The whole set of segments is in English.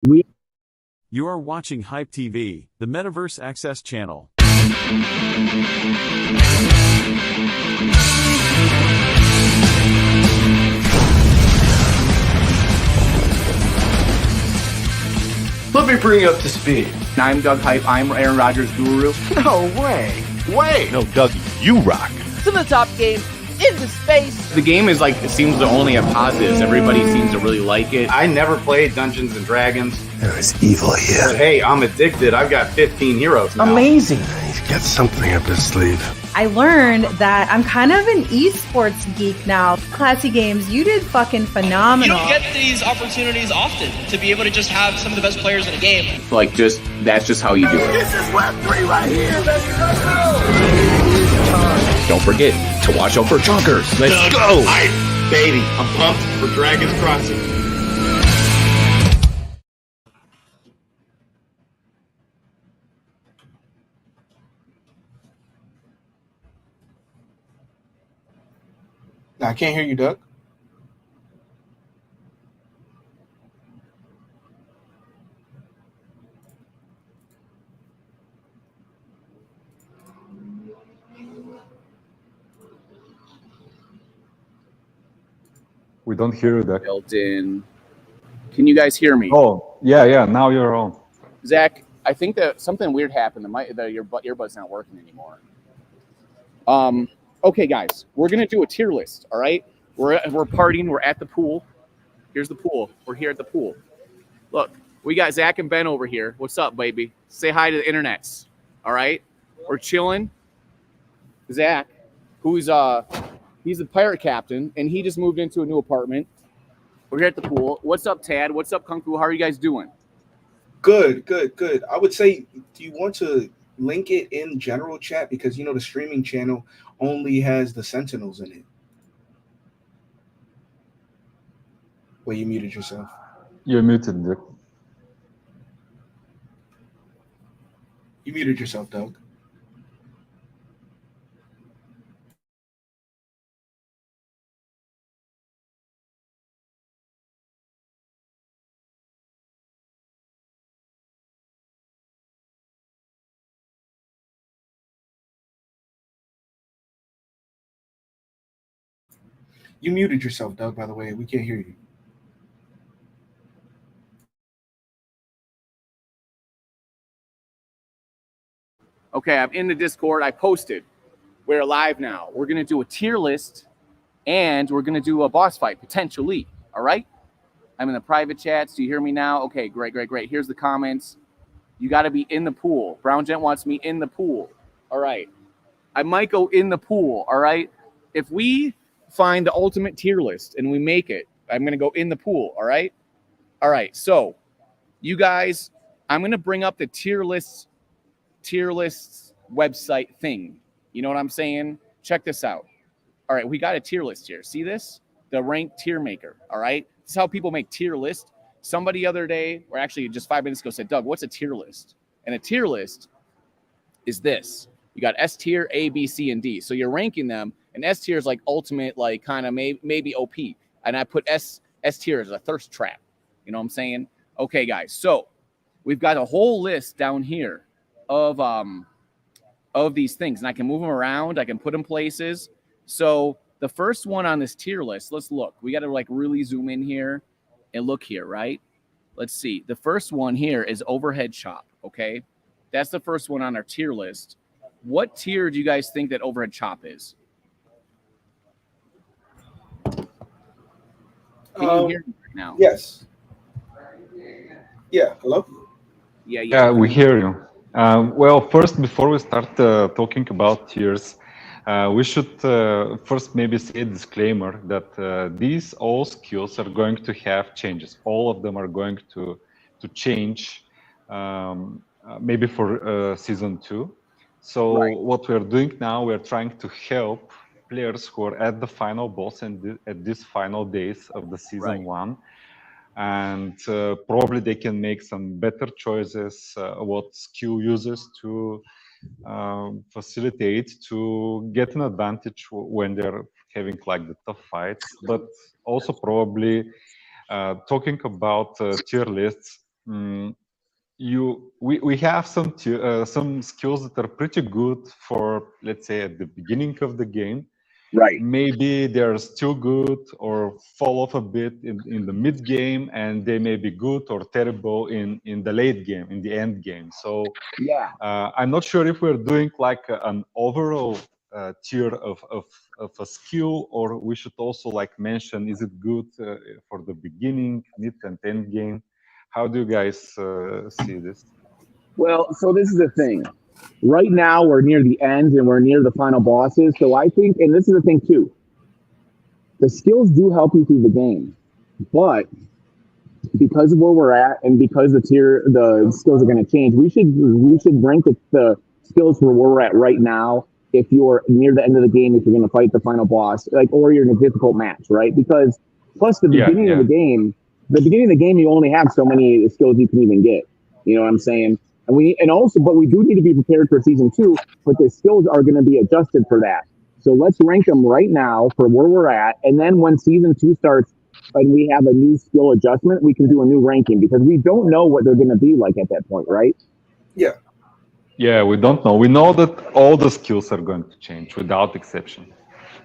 You are watching Hype TV, the Metaverse Access channel. Let me bring you up to speed. I'm Doug Hype. I'm Aaron Rodgers' guru. No way. Wait. No, Doug, you rock. Some of the top games into space. The game is like, it seems to only have positives. Everybody seems to really like it. I never played Dungeons and Dragons. There is evil here. But hey, I'm addicted. I've got 15 heroes now. Amazing. He's got something up his sleeve. I learned that I'm kind of an esports geek now. Classy Games, you did fucking phenomenal. You don't get these opportunities often to be able to just have some of the best players in a game. Like, that's just how you do it. This is Web3 right here, baby. Let's go. Don't forget to watch out for chunkers. Let's go. Hype, baby. I'm pumped for Dragon's Crossing. I can't hear you, Doug. We don't hear you, Doug. Built in. Can you guys hear me? Oh, yeah. Now you're on. Zach, I think that something weird happened. Your earbud's not working anymore. Okay, guys, we're gonna do a tier list. All right, we're partying. We're at the pool. Here's the pool. We're here at the pool. Look, we got Zach and Ben over here. What's up, baby? Say hi to the internets. All right, we're chilling. Zach, who's he's the pirate captain, and he just moved into a new apartment. We're here at the pool. What's up, Tad? What's up, Kung Fu? How are you guys doing? Good. I would say, do you want to link it in general chat? Because, you know, the streaming channel only has the Sentinels in it. Well, you muted yourself. You're muted, Doug. You muted yourself, Doug. You muted yourself, Doug, by the way. We can't hear you. Okay, I'm in the Discord. I posted. We're live now. We're going to do a tier list, and we're going to do a boss fight, potentially. All right? I'm in the private chats. Do you hear me now? Okay, great. Here's the comments. You got to be in the pool. Brown Gent wants me in the pool. All right. I might go in the pool. All right? If we find the ultimate tier list and we make it, I'm going to go in the pool. All right? All right. So, you guys, I'm going to bring up the tier lists website thing. You know what I'm saying? Check this out. All right, we got a tier list here. See this? The ranked tier maker. All right, this is how people make tier list. Somebody the other day, or actually just 5 minutes ago, said, Doug, what's a tier list? And a tier list is this. You got S tier, A, B, C, and D. So you're ranking them, and S tier is like ultimate, like kind of maybe OP. And I put S tier as a thirst trap. You know what I'm saying? Okay, guys. So we've got a whole list down here of these things, and I can move them around. I can put them places. So the first one on this tier list, let's look. We got to like really zoom in here and look here, right? Let's see. The first one here is overhead chop, okay? That's the first one on our tier list. What tier do you guys think that overhead chop is? Can you hear me right now? Yes. Yeah, hello? Yeah, we hear you. Well, first, before we start talking about tiers, we should first maybe say a disclaimer that these all skills are going to have changes. All of them are going to change maybe for season 2. So what we're doing now, we're trying to help players who are at the final boss and at these final days of the season 1. And probably they can make some better choices, what skill uses to facilitate to get an advantage when they're having like the tough fights, but also probably talking about tier lists we have some skills that are pretty good for, let's say, at the beginning of the game. Right. Maybe they're still good or fall off a bit in the mid game, and they may be good or terrible in the late game, in the end game. So yeah, I'm not sure if we're doing like an overall tier of a skill, or we should also like mention, is it good for the beginning, mid, and end game? How do you guys see this? Well, so this is the thing. Right now, we're near the end and we're near the final bosses. So I think, and this is the thing too, the skills do help you through the game, but because of where we're at and because the skills are going to change, we should rank the skills for where we're at right now. If you're near the end of the game, if you're going to fight the final boss, or you're in a difficult match, right? Because plus the beginning of the game, you only have so many skills you can even get. You know what I'm saying? But we do need to be prepared for season 2. But the skills are going to be adjusted for that. So let's rank them right now for where we're at, and then when season 2 starts and we have a new skill adjustment, we can do a new ranking because we don't know what they're going to be like at that point, right? Yeah. Yeah, we don't know. We know that all the skills are going to change without exception.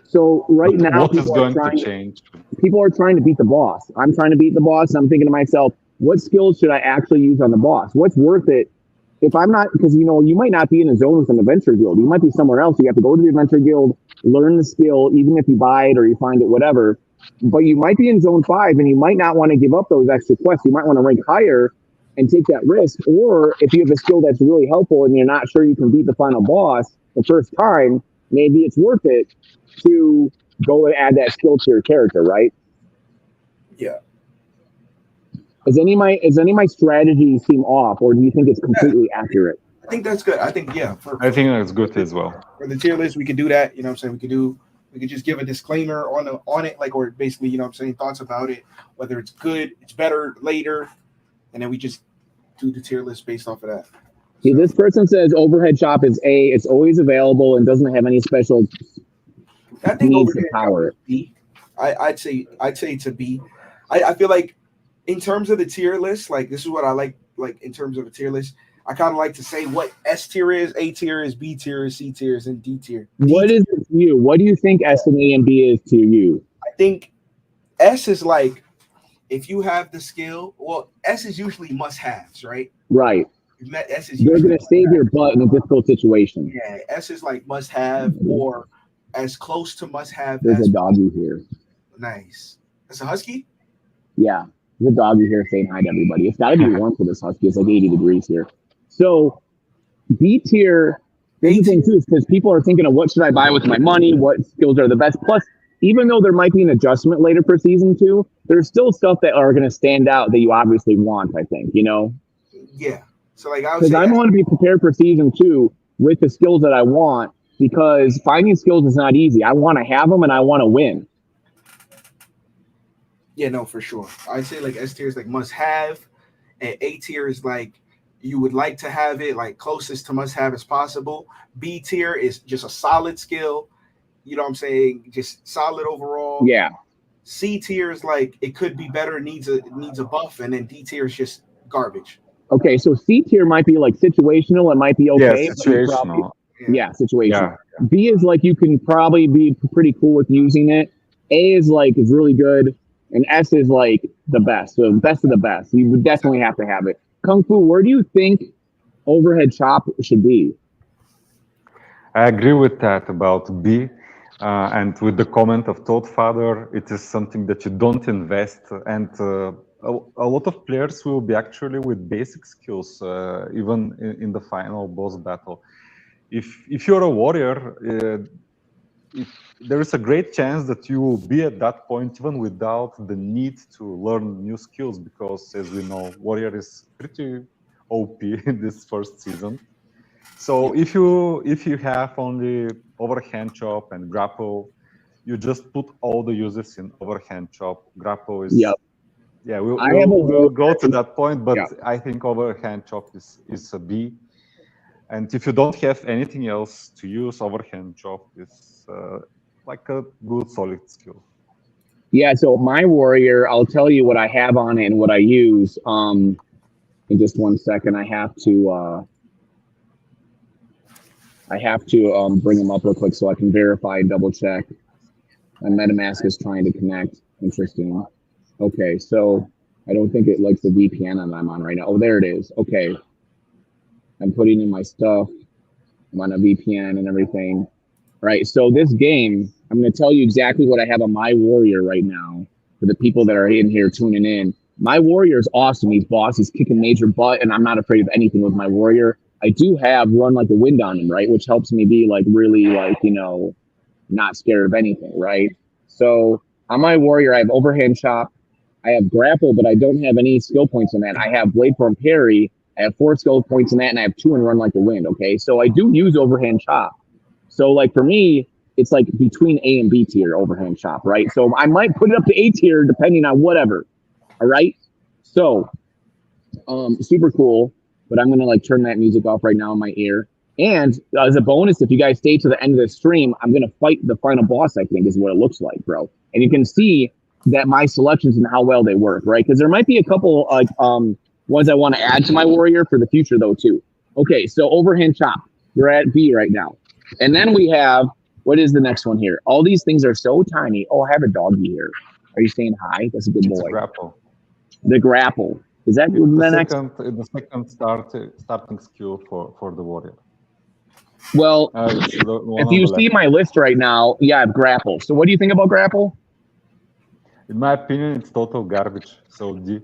So right now, what is going to change? People are trying to beat the boss. I'm trying to beat the boss. And I'm thinking to myself, what skills should I actually use on the boss? What's worth it? If I'm not, because you might not be in a zone with an adventure guild. You might be somewhere else. You have to go to the adventure guild, learn the skill, even if you buy it or you find it, whatever. But you might be in zone 5 and you might not want to give up those extra quests. You might want to rank higher and take that risk. Or if you have a skill that's really helpful and you're not sure you can beat the final boss the first time, maybe it's worth it to go and add that skill to your character, right? Yeah. Is any of my strategies seem off, or do you think it's completely accurate? I think that's good. I think I think that's good as well. For the tier list, we could do that. You know what I'm saying? We could just give a disclaimer on it, like, or basically, you know what I'm saying, thoughts about it, whether it's good, it's better, later, and then we just do the tier list based off of that. See, this person says overhead chop is A. It's always available and doesn't have any special needs to power it. B. I'd say it's a B. I feel like in terms of the tier list, like this is what I like in terms of a tier list. I kind of like to say what S tier is, A tier is, B tier is, C tier is, and D tier. What is it to you? What do you think S and A and B is to you? I think S is like if you have the skill. Well, S is usually must-haves, right? Right. S is you're going to save your butt in a difficult situation. Yeah, S is like must-have or as close to must-have. There's a doggy here. Nice. That's a husky? Yeah. There's a doggy here saying hi to everybody. It's got to be warm for this husky. It's like 80 degrees here. So B tier, the thing too is because people are thinking of what should I buy with my money? What skills are the best? Plus, even though there might be an adjustment later for season 2, there's still stuff that are going to stand out that you obviously want, I think, Yeah. So like I would because I want to be prepared for season 2 with the skills that I want, because finding skills is not easy. I want to have them and I want to win. Yeah, no, for sure. I'd say like S tier is like must have, and A tier is like you would like to have it like closest to must have as possible. B tier is just a solid skill. You know what I'm saying? Just solid overall. Yeah. C tier is like it could be better, needs a buff, and then D tier is just garbage. Okay, so C tier might be like situational. It might be okay. Yeah, situational. Yeah, situational. Yeah. B is like you can probably be pretty cool with using it. A is like it's really good, and S is like the best. So best of the best. You would definitely have to have it. Kung Fu, where do you think overhead chop should be? I agree with that about B. And with the comment of Father, it is something that you don't invest. And a lot of players will be actually with basic skills, even in the final boss battle. If you're a warrior, there is a great chance that you will be at that point even without the need to learn new skills, because as we know, warrior is pretty OP in this first season. So if you have only overhand chop and grapple, you just put all the uses in overhand chop. Grapple is yeah, we'll go to that point, but I think overhand chop is a B. And if you don't have anything else to use, overhand chop is like a good solid skill. Yeah, so my warrior, I'll tell you what I have on it and what I use. In just 1 second, I have to bring them up real quick so I can verify and double check. My MetaMask is trying to connect. Interesting. Okay, so I don't think it likes the VPN that I'm on right now. Oh, there it is. Okay. I'm putting in my stuff. I'm on a VPN and everything. All right, so this game, I'm going to tell you exactly what I have on my warrior right now for the people that are in here tuning in. My warrior is awesome. He's boss. He's kicking major butt, and I'm not afraid of anything with my warrior. I do have run like the wind on him, right, which helps me be like really like, you know, not scared of anything, right? So on my warrior, I have overhand chop. I have grapple, but I don't have any skill points in that. I have blade form parry. I have 4 skill points in that, and I have 2 in run like the wind, okay? So I do use overhand chop. So, like, for me, it's like between A and B tier overhand chop, right? So I might put it up to A tier depending on whatever, all right? So, super cool, but I'm going to, like, turn that music off right now in my ear. And as a bonus, if you guys stay to the end of the stream, I'm going to fight the final boss, I think, is what it looks like, bro. And you can see that my selections and how well they work, right? Because there might be a couple, like, ones I want to add to my warrior for the future, though, too. Okay, so overhand chop. We're at B right now. And then we have, what is the next one here? All these things are so tiny. Oh, I have a doggy here. Are you saying hi? That's a good boy. It's grapple. The grapple. Is that the next? The second starting skill for the warrior. Well, if you see my list right now, yeah, I have grapple. So what do you think about grapple? In my opinion, it's total garbage. So D.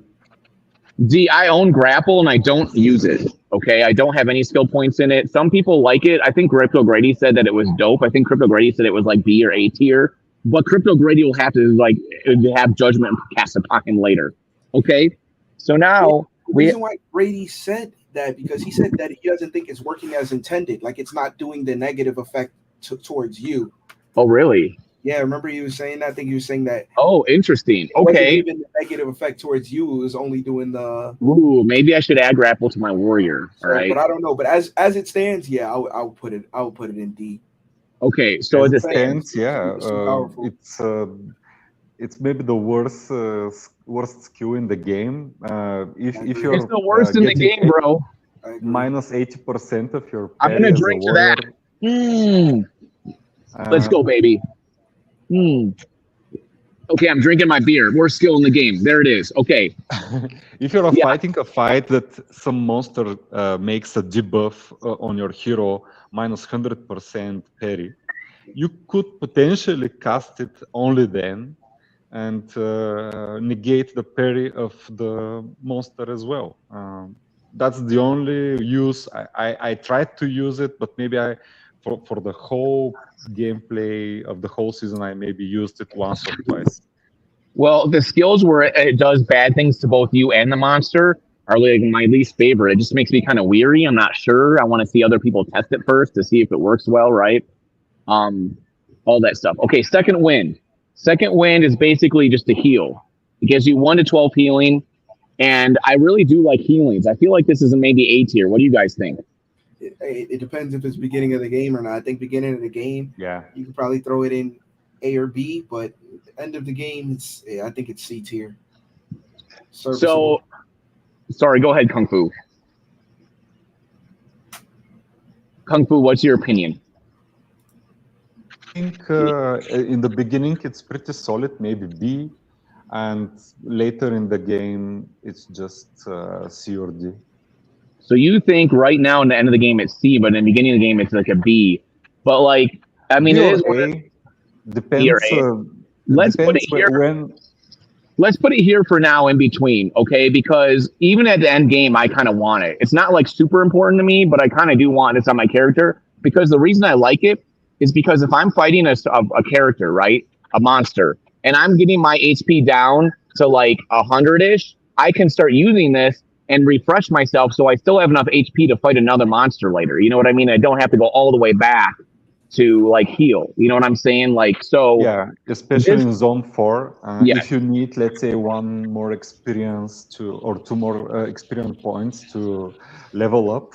D, I own grapple and I don't use it. Okay, I don't have any skill points in it. Some people like it. I think Crypto Grady said that it was dope. I think Crypto Grady said it was like B or A tier. But Crypto Grady will have to like have judgment cast upon him later. Okay, so now the reason why Grady said that because he said that he doesn't think it's working as intended. Like it's not doing the negative effect towards you. Oh, really? Yeah, remember he was saying that? I think he was saying that. Oh, interesting. Okay. Even the negative effect towards you, it was only doing the. Ooh, maybe I should add grapple to my warrior. All right. But I don't know. But as it stands, yeah, I'll put it in D. Okay, so as it stands, yeah, it's maybe the worst skill in the game. If you're it's the worst in the game, bro. Minus 80% of your. I'm gonna drink to that. Let's go, baby. Okay, I'm drinking my beer. Worst skill in the game. There it is. Okay. If you're fighting a fight that some monster makes a debuff on your hero, minus 100% parry, you could potentially cast it only then and negate the parry of the monster as well. That's the only use. I tried to use it, but maybe for the whole gameplay of the whole season, I maybe used it once or twice. Well, the skills where it does bad things to both you and the monster are like my least favorite. It just makes me kind of weary. I'm not sure. I want to see other people test it first to see if it works well, right? All that stuff. Okay, second wind. Second wind is basically just a heal. It gives you 1 to 12 healing, and I really do like healings. I feel like this is a maybe A tier. What do you guys think? It depends if it's beginning of the game or not. I think beginning of the game, yeah, you can probably throw it in A or B, but end of the game, I think it's C tier. So, sorry, go ahead, Kung Fu. Kung Fu, what's your opinion? I think in the beginning it's pretty solid, maybe B, and later in the game it's just C or D. So you think right now in the end of the game it's C, but in the beginning of the game it's like a B. But like, I mean, it is depends. Let's put it here. Let's put it here for now in between, okay? Because even at the end game, I kind of want it. It's not like super important to me, but I kind of do want this on my character. Because the reason I like it is because if I'm fighting a character, right, a monster, and I'm getting my HP down to like 100-ish, I can start using this and refresh myself so I still have enough HP to fight another monster later. You know what I mean? I don't have to go all the way back to like heal. You know what I'm saying? Like, so yeah, especially in zone 4, if you need, let's say, 1 more experience or 2 more experience points to level up,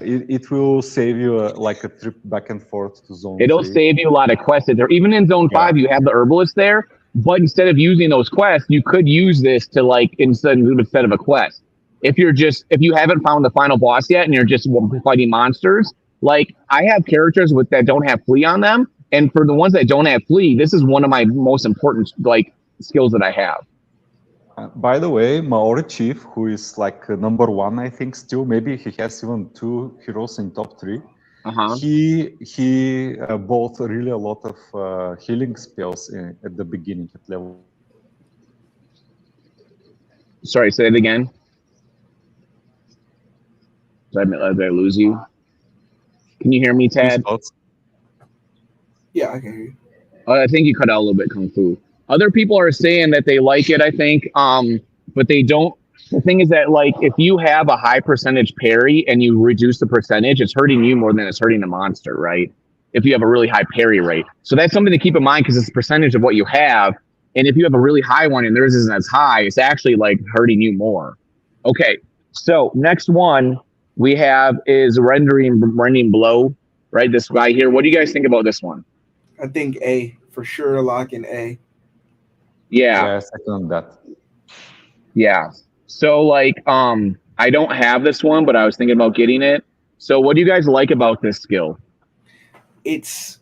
it will save you like a trip back and forth to zone 3. It'll save you a lot of quests. Or even in zone 5, you have the herbalist there, but instead of using those quests, you could use this to like instead of a quest. if you haven't found the final boss yet and you're just fighting monsters, like I have characters that don't have flee on them, and for the ones that don't have flee, this is one of my most important like skills that I have. By the way, Maori Chief, who is like number 1, I think still, maybe he has even 2 heroes in top 3. He bought really a lot of healing spells at the beginning at level. Sorry, say it again. Did I lose you? Can you hear me, Tad? Yeah, I can hear you. I think you cut out a little bit, Kung Fu. Other people are saying that they like it, I think, but they don't. The thing is that, like, if you have a high percentage parry and you reduce the percentage, it's hurting you more than it's hurting the monster, right? If you have a really high parry rate. So that's something to keep in mind because it's a percentage of what you have. And if you have a really high one and theirs isn't as high, it's actually, like, hurting you more. Okay, so next one we have is Rending Blow, right? This guy here. What do you guys think about this one? I think A, for sure, lock in A. Yeah, second that. Yeah. So like, I don't have this one, but I was thinking about getting it. So what do you guys like about this skill? It's,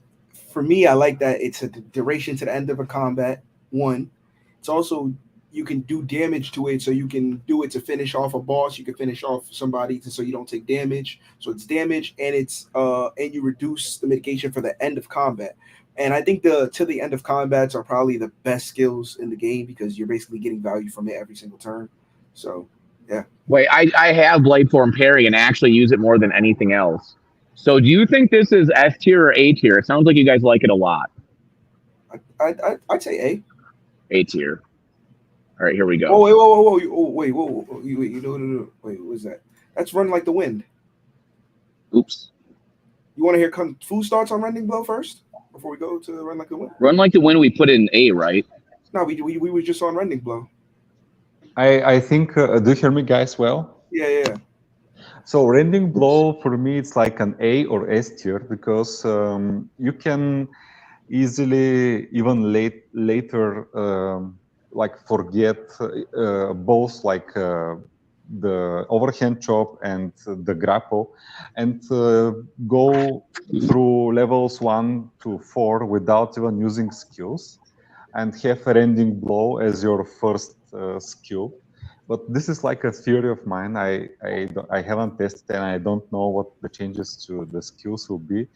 for me, I like that it's a duration to the end of a combat. 1, it's also you can do damage to it, so you can do it to finish off a boss. You can finish off somebody so you don't take damage. So it's damage, and it's and you reduce the mitigation for the end of combat. And I think the to the end of combats are probably the best skills in the game because you're basically getting value from it every single turn. So, yeah. Wait, I have Blade Form Parry and actually use it more than anything else. So do you think this is S tier or A tier? It sounds like you guys like it a lot. I'd say A. A tier. All right, here we go. Oh, wait, no. Wait, what is that? That's Run Like the Wind. Oops. You want to hear Kung Fu starts on Rending Blow first? Before we go to Run Like the Wind? Run Like the Wind we put in A, right? No, we were just on Rending Blow. I think, do you hear me guys well? Yeah. So Rending Blow, for me, it's like an A or S tier because you can easily, even later, like forget both like the overhand chop and the grapple, and go through levels 1 to 4 without even using skills, and have a Rending Blow as your first skill. But this is like a theory of mine. I haven't tested and I don't know what the changes to the skills will be.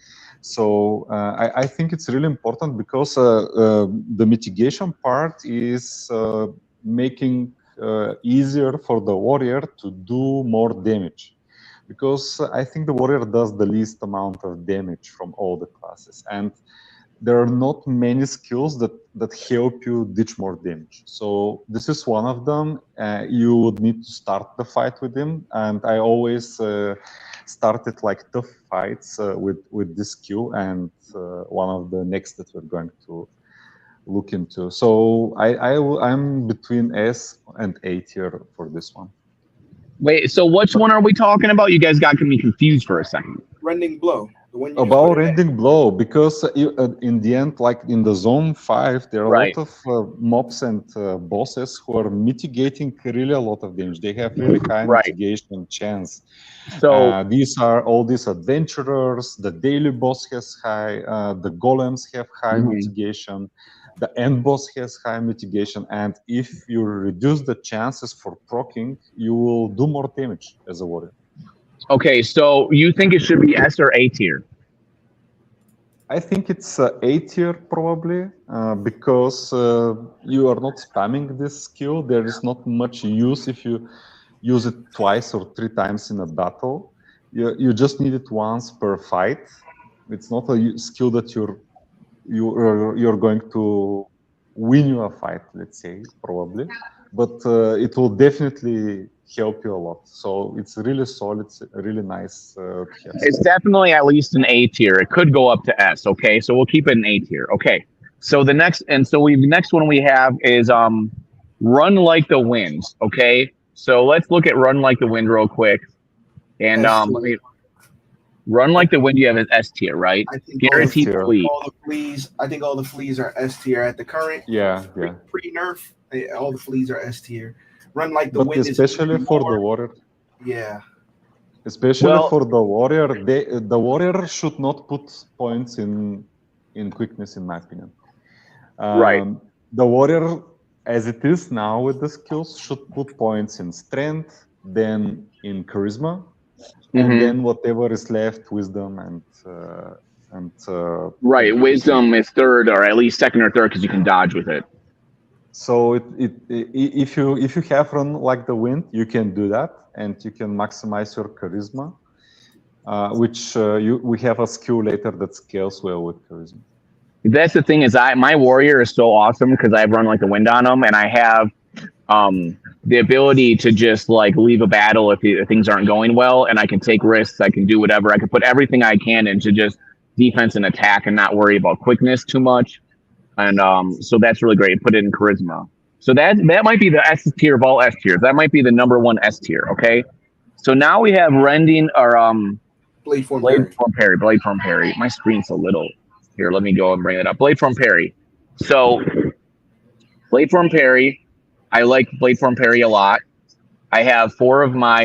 So I think it's really important because the mitigation part is making easier for the warrior to do more damage. Because I think the warrior does the least amount of damage from all the classes. And there are not many skills that help you ditch more damage. So this is one of them. You would need to start the fight with him. And I always started like tough fights with this skill, and one of the next that we're going to look into. So I'm between S and A tier for this one. Wait, so which one are we talking about? You guys got me confused for a second. Rending Blow. About Rending Blow, because in the end, like in the Zone 5, there are a lot of mobs and bosses who are mitigating really a lot of damage. They have really high mitigation chance. So these are all these adventurers. The daily boss has high. The golems have high mitigation. The end boss has high mitigation. And if you reduce the chances for proccing, you will do more damage as a warrior. Okay, so you think it should be S or A tier? I think it's A tier probably because you are not spamming this skill. There is not much use if you use it twice or 3 times in a battle. You just need it once per fight. It's not a skill that you're going to win you a fight, let's say, probably. But it will definitely help you a lot. So it's really solid, really nice. It's definitely at least an A tier. It could go up to S. Okay, so we'll keep it an A tier. Okay, so the next one we have is Run Like the Wind. Okay, so let's look at Run Like the Wind real quick. And let me Run Like the Wind. You have an S tier, right? Guaranteed fleet. I think all the fleas are S tier at the current. Yeah. Pre-nerf, all the fleas are S tier. Run Like the Wind, especially for the warrior. Yeah. Especially for the warrior, the warrior should not put points in quickness, in my opinion. Right. The warrior, as it is now with the skills, should put points in strength, then in charisma, and then whatever is left, wisdom and right. Wisdom is third, or at least second or third, because you can dodge with it. So if you have run like the wind, you can do that, and you can maximize your charisma, which we have a skill later that scales well with charisma. That's the thing is, my warrior is so awesome because I've run like the wind on him, and I have the ability to just like leave a battle if things aren't going well, and I can take risks. I can do whatever. I can put everything I can into just defense and attack, and not worry about quickness too much. And so that's really great. Put it in charisma. So that might be the S tier of all S tiers. That might be the #1 S tier. Okay. So now we have rending or Blade Form Parry. Blade Form Parry. My screen's so little. Here, let me go and bring it up. Blade Form Parry. So Blade Form Parry. I like Blade Form Parry a lot. I have 4 of my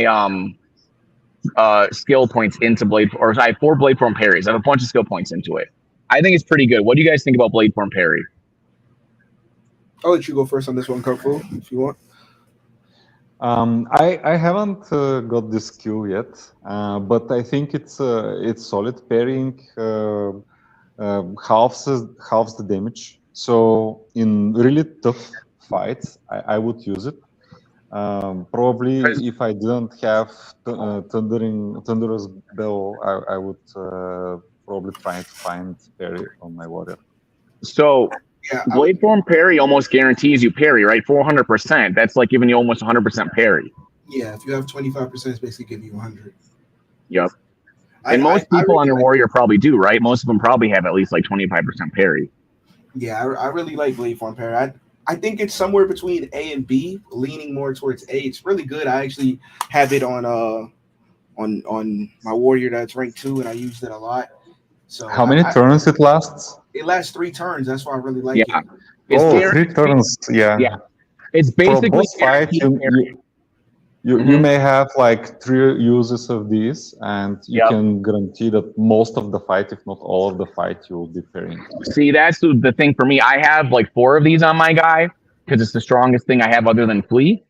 skill points into I have 4 Blade Form Parries. I have a bunch of skill points into it. I think it's pretty good. What do you guys think about Blade Form Parry? I'll let you go first on this one, Kung Fu, if you want. I haven't got this skill yet, but I think it's solid. Parrying halves the damage. So in really tough fights, I would use it. Probably if I didn't have Thunderous Bell, I would probably try to find parry on my warrior. So Blade Form Parry almost guarantees you parry, right? 400%. That's like giving you almost 100% parry. Yeah, if you have 25%, it's basically giving you 100. Yep. And most people on your warrior probably do, right? Most of them probably have at least like 25% parry. Yeah, I really like Blade Form Parry. I think it's somewhere between A and B, leaning more towards A. It's really good. I actually have it on my warrior that's ranked 2, and I used it a lot. So how many turns it lasts? It lasts 3 turns. That's why I really like it. It's 3 turns. Yeah. It's basically for boss fight. You may have like 3 uses of these, and you can guarantee that most of the fight, if not all of the fight, you will be parrying. See, that's the thing for me. I have like 4 of these on my guy because it's the strongest thing I have other than Flea.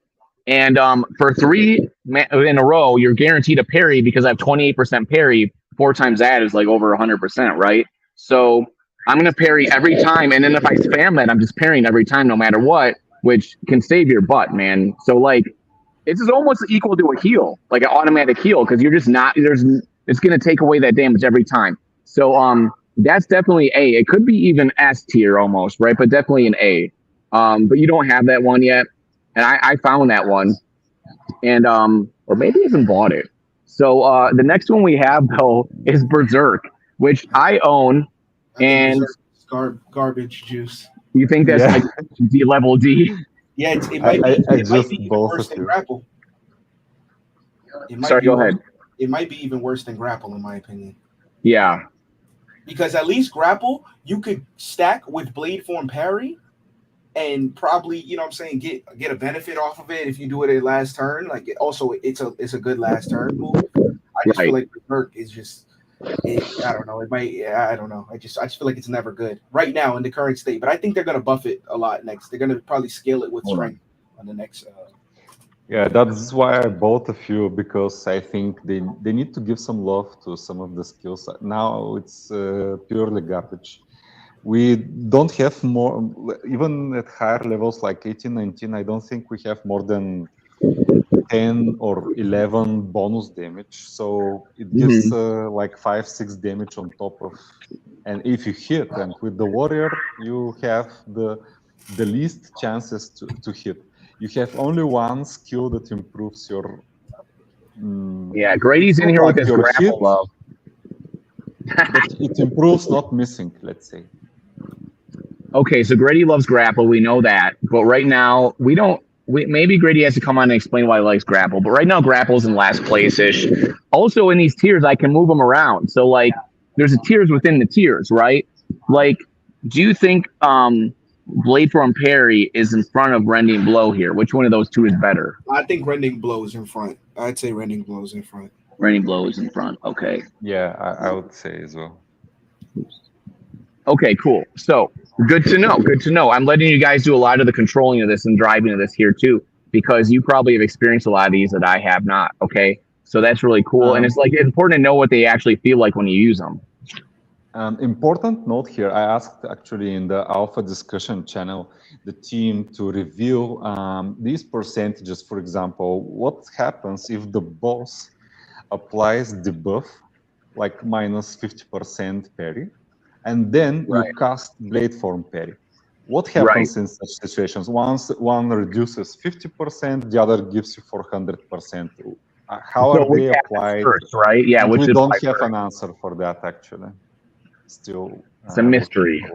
And for 3 in a row, you're guaranteed a parry because I have 28% parry. 4 times that is like over 100%, right? So I'm going to parry every time. And then if I spam that, I'm just parrying every time no matter what, which can save your butt, man. So like, it's almost equal to a heal, like an automatic heal, because you're just not, it's going to take away that damage every time. So that's definitely A. It could be even S tier almost, right? But definitely an A. But you don't have that one yet. And I found that one. And, or maybe even bought it. So the next one we have, though, is Berserk, which I own. And garbage juice. You think that's like D level D? Yeah, it might be even worse than grapple. Sorry, go ahead. It might be even worse than grapple, in my opinion. Yeah. Because at least grapple, you could stack with Blade Form Parry and probably, you know what I'm saying, get a benefit off of it if you do it at last turn. Like, it's a good last turn move. I just feel like Berserk is just, I don't know. I don't know. I just feel like it's never good right now in the current state. But I think they're gonna buff it a lot next. They're gonna probably scale it with strength on the next. Yeah, that's why I bought a few, because I think they need to give some love to some of the skills. Now it's purely garbage. We don't have more, even at higher levels like 18, 19. I don't think we have more than 10 or 11 bonus damage, so it gives like 5-6 damage on top of, and if you hit, and with the warrior you have the least chances to hit. You have only one skill that improves your Grady's in here with his grapple love. But it improves not missing, let's say. Okay, so Grady loves grapple, we know that, but right now maybe Grady has to come on and explain why he likes grapple, but right now grapple's in last place-ish. Also in these tiers, I can move them around. So like, there's a tiers within the tiers, right? Like, do you think Blade Form Parry is in front of Rending Blow here? Which one of those two is better? I think Rending Blow is in front. I'd say Rending Blows in front. Rending Blows in front. Okay. Yeah, I would say as well. Okay, cool. So good to know. Good to know. I'm letting you guys do a lot of the controlling of this and driving of this here too, because you probably have experienced a lot of these that I have not. Okay, so that's really cool, and it's like important to know what they actually feel like when you use them. Important note here, I asked actually in the alpha discussion channel the team to review these percentages. For example, what happens if the boss applies debuff like minus 50% parry, and then you cast Blade Form parry? What happens in such situations? Once one reduces 50%, the other gives you 400%. How are they applied? First, right? Yeah, And which we is don't have an answer for that actually. Still, it's a mystery.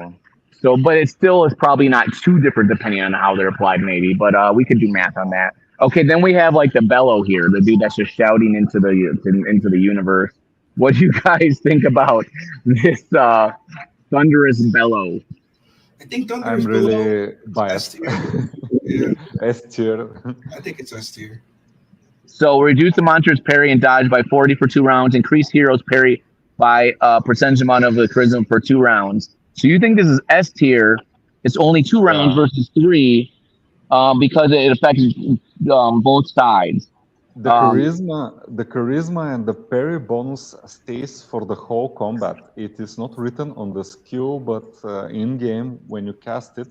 So, but it still is probably not too different depending on how they're applied, maybe. But we could do math on that. Okay, then we have like the bellow here, the dude that's just shouting into the universe. What do you guys think about this thunderous bellow? I think thunderous I'm really biased. Yeah. S tier. I think it's S tier. So reduce the monster's parry and dodge by 40 for 2 rounds. Increase hero's parry by a percentage amount of the charisma for 2 rounds. So you think this is S tier? It's only 2 rounds versus 3 because it affects both sides. The charisma and the parry bonus stays for the whole combat. It is not written on the skill, but in game when you cast it,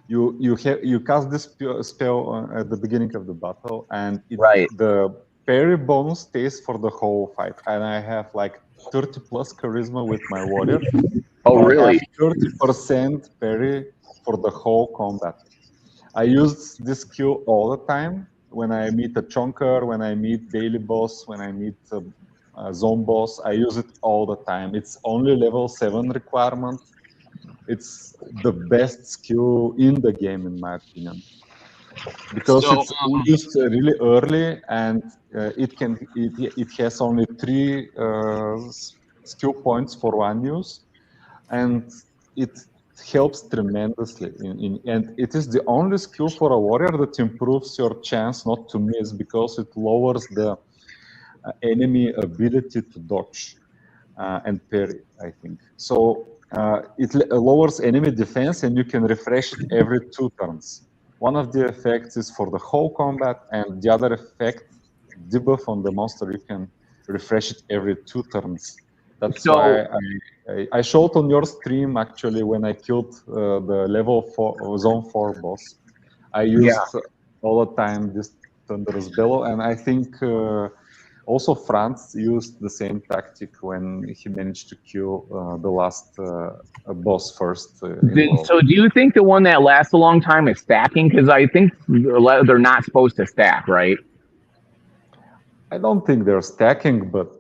you cast this spell at the beginning of the battle, and the parry bonus stays for the whole fight. And I have like 30 plus charisma with my warrior. Oh, really? 30% parry for the whole combat. I use this skill all the time. When I meet a chunker, when I meet daily boss, when I meet a zone boss, I use it all the time. It's only level 7 requirement. It's the best skill in the game, in my opinion, because it's used really early, and it has only 3 skill points for one use, and it helps tremendously and it is the only skill for a warrior that improves your chance not to miss, because it lowers the enemy ability to dodge and parry, I think. So it lowers enemy defense, and you can refresh it every 2 turns. One of the effects is for the whole combat, and the other effect, debuff on the monster, you can refresh it every 2 turns. That's why I showed on your stream, actually, when I killed the level 4, zone 4 boss. I used all the time this Thunderous Bellow, and I think also Franz used the same tactic when he managed to kill the last boss first. So do you think the one that lasts a long time is stacking? Because I think they're not supposed to stack, right? I don't think they're stacking, but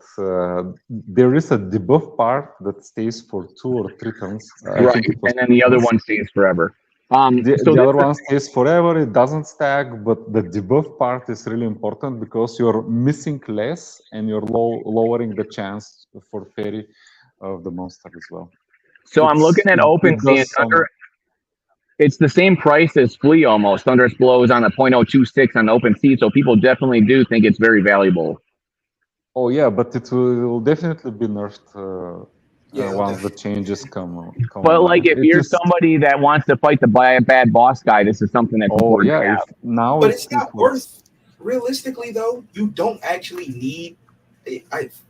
there is a debuff part that stays for 2 or 3 turns. Right, and then the other one stays forever. The other one stays forever, it doesn't stack, but the debuff part is really important because you're missing less and you're lowering the chance for parry of the monster as well. So I'm looking at OpenSea, it's the same price as Flea almost. Thunderous Blows on a 0.026 on OpenSea, so people definitely do think it's very valuable. Oh yeah, but it will definitely be nerfed once the changes come. But like, if you're somebody that wants to fight the bad boss guy, this is something that's important to have. Now, but it's not worth. Realistically, though, you don't actually need.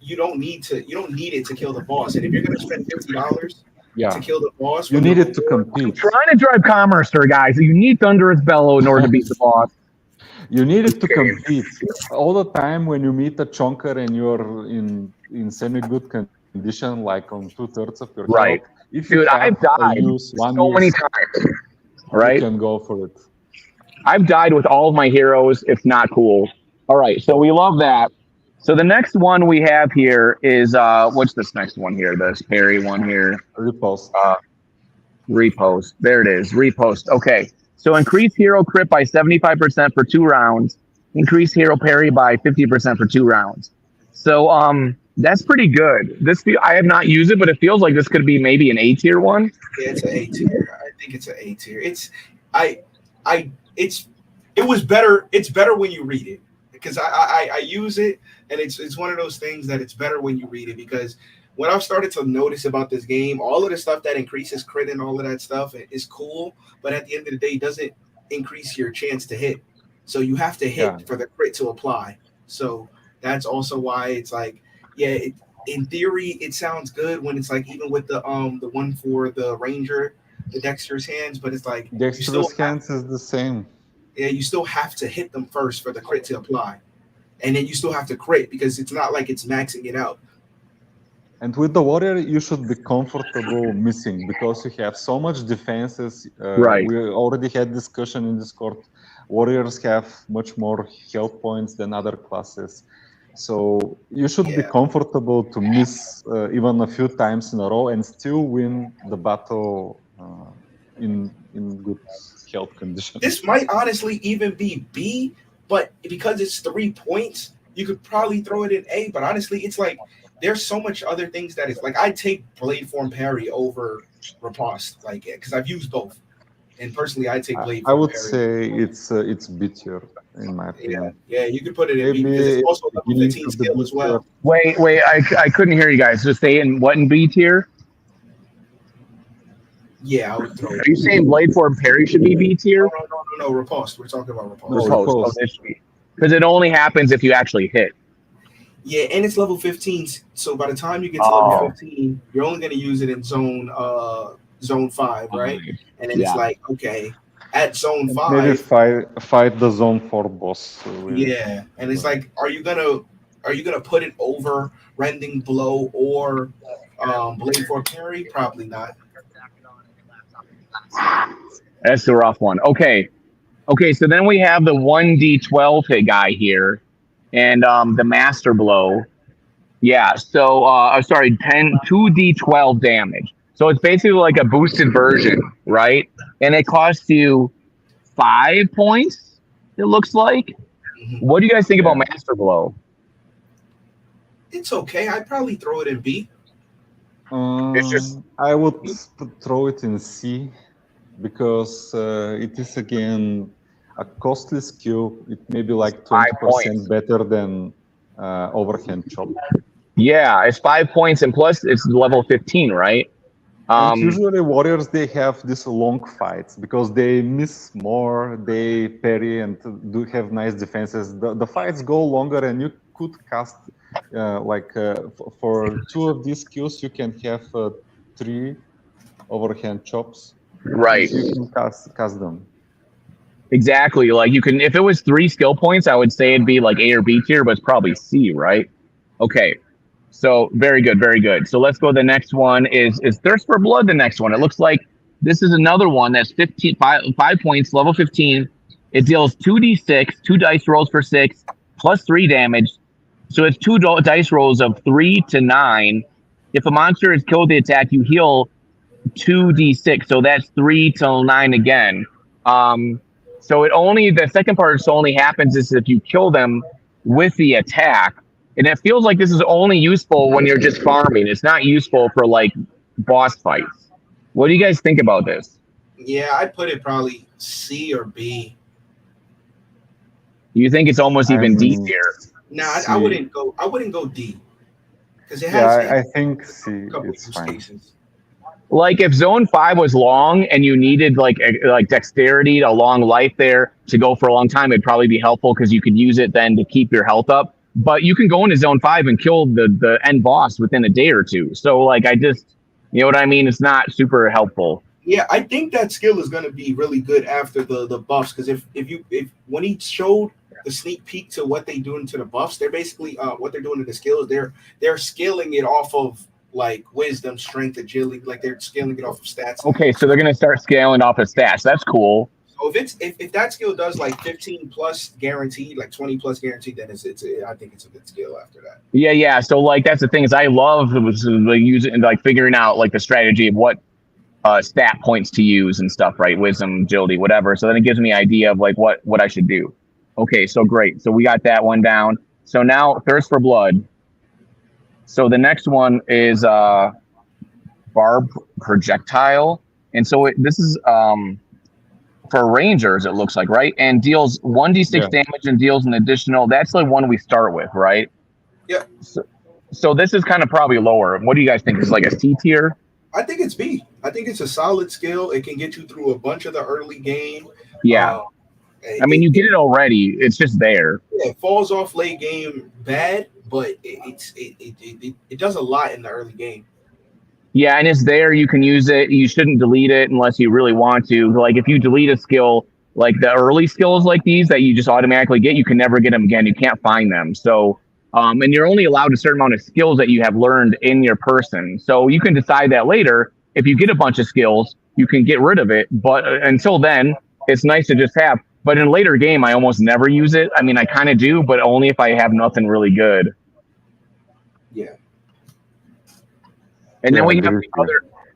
You don't need it to kill the boss. And if you're going to spend $50 to kill the boss, you need it to compete. I'm trying to drive commerce here, guys. You need Thunderous Bellow in order to beat the boss. You need it to compete. All the time when you meet a chunker and you're in semi-good condition, like on 2/3 of your health. If you I've died so many times. Right? You can go for it. I've died with all of my heroes. It's not cool. All right, so we love that. So the next one we have here is what's this next one here? This parry one here. Repost. Repost. There it is. Repost. Okay. So increase hero crit by 75% for 2 rounds. Increase hero parry by 50% for 2 rounds. So that's pretty good. I have not used it, but it feels like this could be maybe an A tier one. Yeah, it's an A tier. I think it's an A tier. It was better. It's better when you read it. because I use it, and it's one of those things that it's better when you read it, because what I've started to notice about this game, all of the stuff that increases crit and all of that stuff is cool, but at the end of the day, it doesn't increase your chance to hit. So you have to hit for the crit to apply. So that's also why it's like, in theory, it sounds good when it's like even with the one for the ranger, the dexterous hands, but it's like dexterous hands is the same. Yeah, you still have to hit them first for the crit to apply, and then you still have to crit because it's not like it's maxing it out. And with the warrior, you should be comfortable missing because you have so much defenses. Right. We already had discussion in Discord. Warriors have much more health points than other classes. So you should be comfortable to miss even a few times in a row and still win the battle in good health condition. This might honestly even be B, but because it's 3 points, you could probably throw it in A. But honestly, it's like there's so much other things that it's like I take Blade Form Parry over Riposte, like because I've used both. And personally, I take Blade Form I would Parry. say it's B-tier in my opinion. Yeah, you could put it in B because it's also a level 15 skill as well. Wait, I couldn't hear you guys. Just stay in what in B tier? Yeah, I would throw it. Are you saying Blade Form Parry should be B tier? No, Riposte. We're talking about Riposte. Riposte. Because it only happens if you actually hit. Yeah, and it's level 15. So by the time you get to level 15, you're only going to use it in zone 5, right? And then it's like, okay, at zone 5, maybe fight the zone 4 boss. Yeah, and it's like, are you gonna put it over Rending Blow or Blade for Parry? Probably not. That's a rough one. Okay, so then we have the 1d12 hit guy here, and the Master Blow. Yeah, so sorry, 2d12 damage. So it's basically like a boosted version, right? And it costs you 5 points, it looks like. What do you guys think about Master Blow? It's okay. I'd probably throw it in B. I would throw it in C because it is again a costly skill. It may be like 20% better than overhand chop. Yeah, it's 5 points, and plus it's level 15, right? And usually warriors, they have these long fights because they miss more, they parry and do have nice defenses. The fights go longer, and you could cast for 2 of these skills, you can have 3 overhand chops. Right. You can cast them. Exactly. Like you can, if it was 3 skill points, I would say it'd be like A or B tier, but it's probably C, right? Okay. So very good, very good. So let's go. The next one is Thirst for Blood. The next one. It looks like this is another one that's 5 points, level 15. It deals 2d6, 2 dice rolls for 6, plus 3 damage. So it's 2 dice rolls of 3 to 9. If a monster is killed with the attack, you heal 2d6. So that's 3 till 9 again. So the second part only happens is if you kill them with the attack. And it feels like this is only useful when you're just farming. It's not useful for like boss fights. What do you guys think about this? Yeah, I'd put it probably C or B. You think it's almost even D tier? No, I wouldn't go D. Because it has. I think C. It's fine. Cases. Like if Zone 5 was long and you needed like dexterity, a long life there to go for a long time, it'd probably be helpful because you could use it then to keep your health up. But you can go into Zone 5 and kill the end boss within a day or two. So like you know what I mean? It's not super helpful. Yeah, I think that skill is going to be really good after the buffs, because if when he showed the sneak peek to what they doing to the buffs, they're basically what they're doing to the skills. They're scaling it off of like wisdom, strength, agility. Like they're scaling it off of stats. Okay, so they're going to start scaling off of stats. That's cool. So if that skill does like 15 plus guaranteed, like 20 plus guaranteed, then I think it's a good skill after that. Yeah. So like that's the thing is I love using and like figuring out like the strategy of what stat points to use and stuff, right? Wisdom, agility, whatever. So then it gives me an idea of like what I should do. Okay, so great. So we got that one down. So now Thirst for Blood. So the next one is Barb Projectile, and so this is for Rangers, it looks like, right? And deals 1d6 damage and deals an additional. That's the one we start with, right? Yeah. So this is kind of probably lower. What do you guys think? Is like a C tier? I think it's B. I think it's a solid skill. It can get you through a bunch of the early game. Yeah. I mean, you get it already. It's just there. Yeah, it falls off late game bad, but it does a lot in the early game. Yeah, and it's there. You can use it. You shouldn't delete it unless you really want to. Like if you delete a skill, like the early skills like these that you just automatically get, you can never get them again. You can't find them. So, and you're only allowed a certain amount of skills that you have learned in your person. So you can decide that later. If you get a bunch of skills, you can get rid of it. But until then, it's nice to just have. But in a later game, I almost never use it. I mean, I kind of do, but only if I have nothing really good. Yeah. And then we have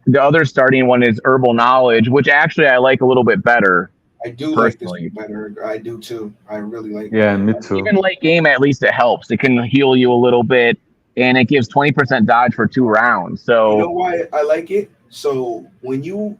the other starting one is Herbal Knowledge, which actually I like a little bit better. I do personally. Like this better. I do too. I really like it. Yeah, me too. Even late game, at least it helps. It can heal you a little bit, and it gives 20% dodge for 2 rounds. So you know why I like it? So when you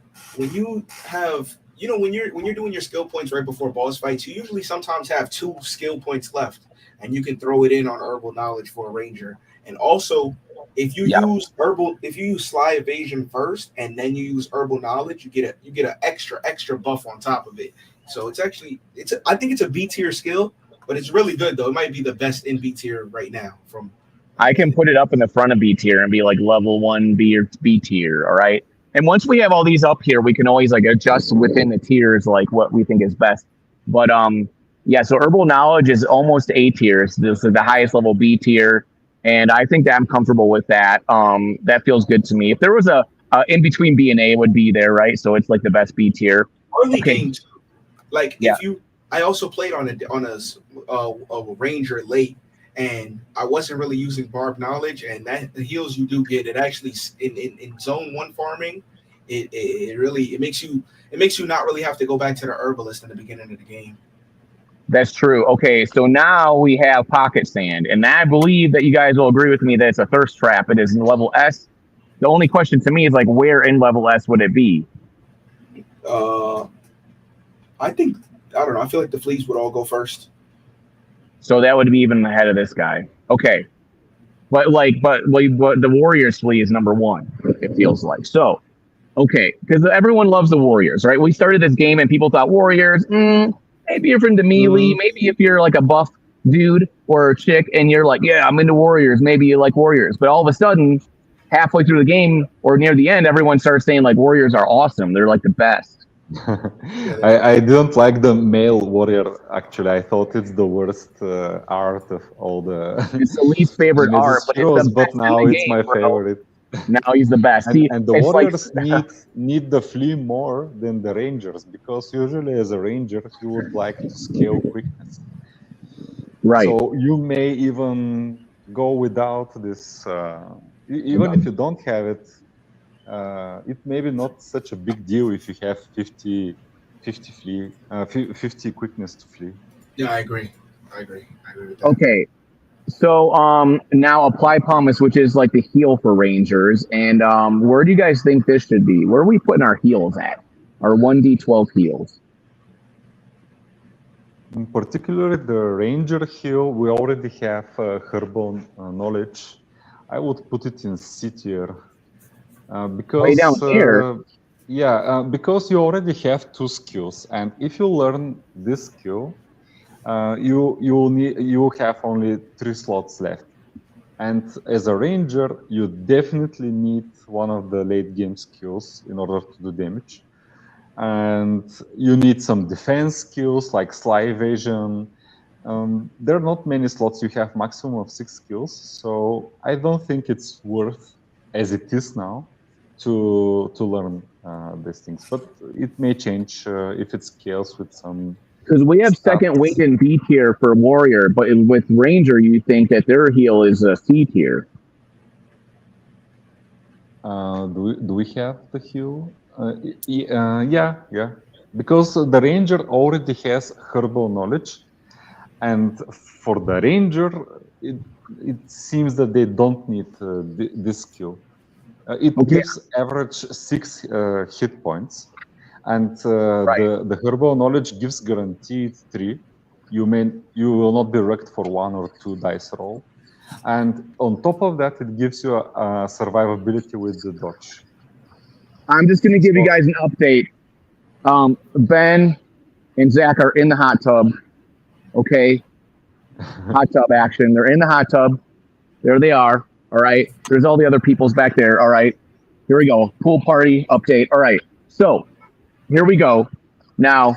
have, you know, when you're doing your skill points right before boss fights, you usually sometimes have 2 skill points left, and you can throw it in on Herbal Knowledge for a ranger. And also, if you use Sly Evasion first and then you use Herbal Knowledge, you get an extra buff on top of it. So it's actually I think it's a B tier skill, but it's really good though. It might be the best in B tier right now. I can put it up in the front of B tier and be like level 1 B or B tier. All right. And once we have all these up here, we can always like adjust within the tiers, like what we think is best. But yeah, so Herbal Knowledge is almost A tier. So this is the highest level B tier. And I think that I'm comfortable with that. That feels good to me. If there was a in between B and A, it would be there, right? So it's like the best B tier. Early game too. Like I also played on a ranger late, and I wasn't really using Barb Knowledge, and that the heals you do get, it actually in zone 1 farming, it really makes you not really have to go back to the herbalist in the beginning of the game. That's true. Okay, so now we have Pocket Sand, and I believe that you guys will agree with me that it's a thirst trap. It is in level S. The only question to me is like, where in level S would it be? I don't know. I feel like the fleas would all go first. So that would be even ahead of this guy. Okay, but the Warriors flea is number 1. It feels like so. Okay, because everyone loves the Warriors, right? We started this game and people thought Warriors. Maybe you're into melee. Maybe if you're like a buff dude or a chick and you're like, yeah, I'm into Warriors. Maybe you like Warriors. But all of a sudden, halfway through the game or near the end, everyone starts saying like Warriors are awesome. They're like the best. I didn't like the male warrior, actually. I thought it's the worst art of all the... It's the least favorite art, but it's the best now it's my favorite. Now he's the best. And the warriors need the flea more than the rangers, because usually as a ranger you would like to scale quickness. Right. So you may even go without this, even if you don't have it. It may be not such a big deal if you have 50 quickness to flee. Yeah, I agree with that. Okay. So now apply pumice, which is like the heal for rangers. And where do you guys think this should be? Where are we putting our heals at? Our 1d12 heals? In particular, the ranger heal, we already have herbal knowledge. I would put it in C tier. Because way down here. Because you already have 2 skills, and if you learn this skill, you have only 3 slots left. And as a ranger, you definitely need one of the late game skills in order to do damage. And you need some defense skills like Sly Evasion. There are not many slots. You have maximum of 6 skills, so I don't think it's worth, as it is now, to learn these things. But it may change if it scales with some... Because we have second weight in B tier for warrior, but with ranger, you think that their heal is a C tier. Do we have the heal? Yeah. Because the ranger already has herbal knowledge, and for the ranger, it seems that they don't need this skill. It gives average 6 hit points. And the herbal knowledge gives guaranteed 3. You will not be wrecked for 1 or 2 dice roll. And on top of that, it gives you a survivability with the dodge. I'm just going to give you guys an update. Ben and Zach are in the hot tub. Okay. Hot tub action. They're in the hot tub. There they are. All right. There's all the other peoples back there. All right. Here we go. Pool party update. All right. So here we go. Now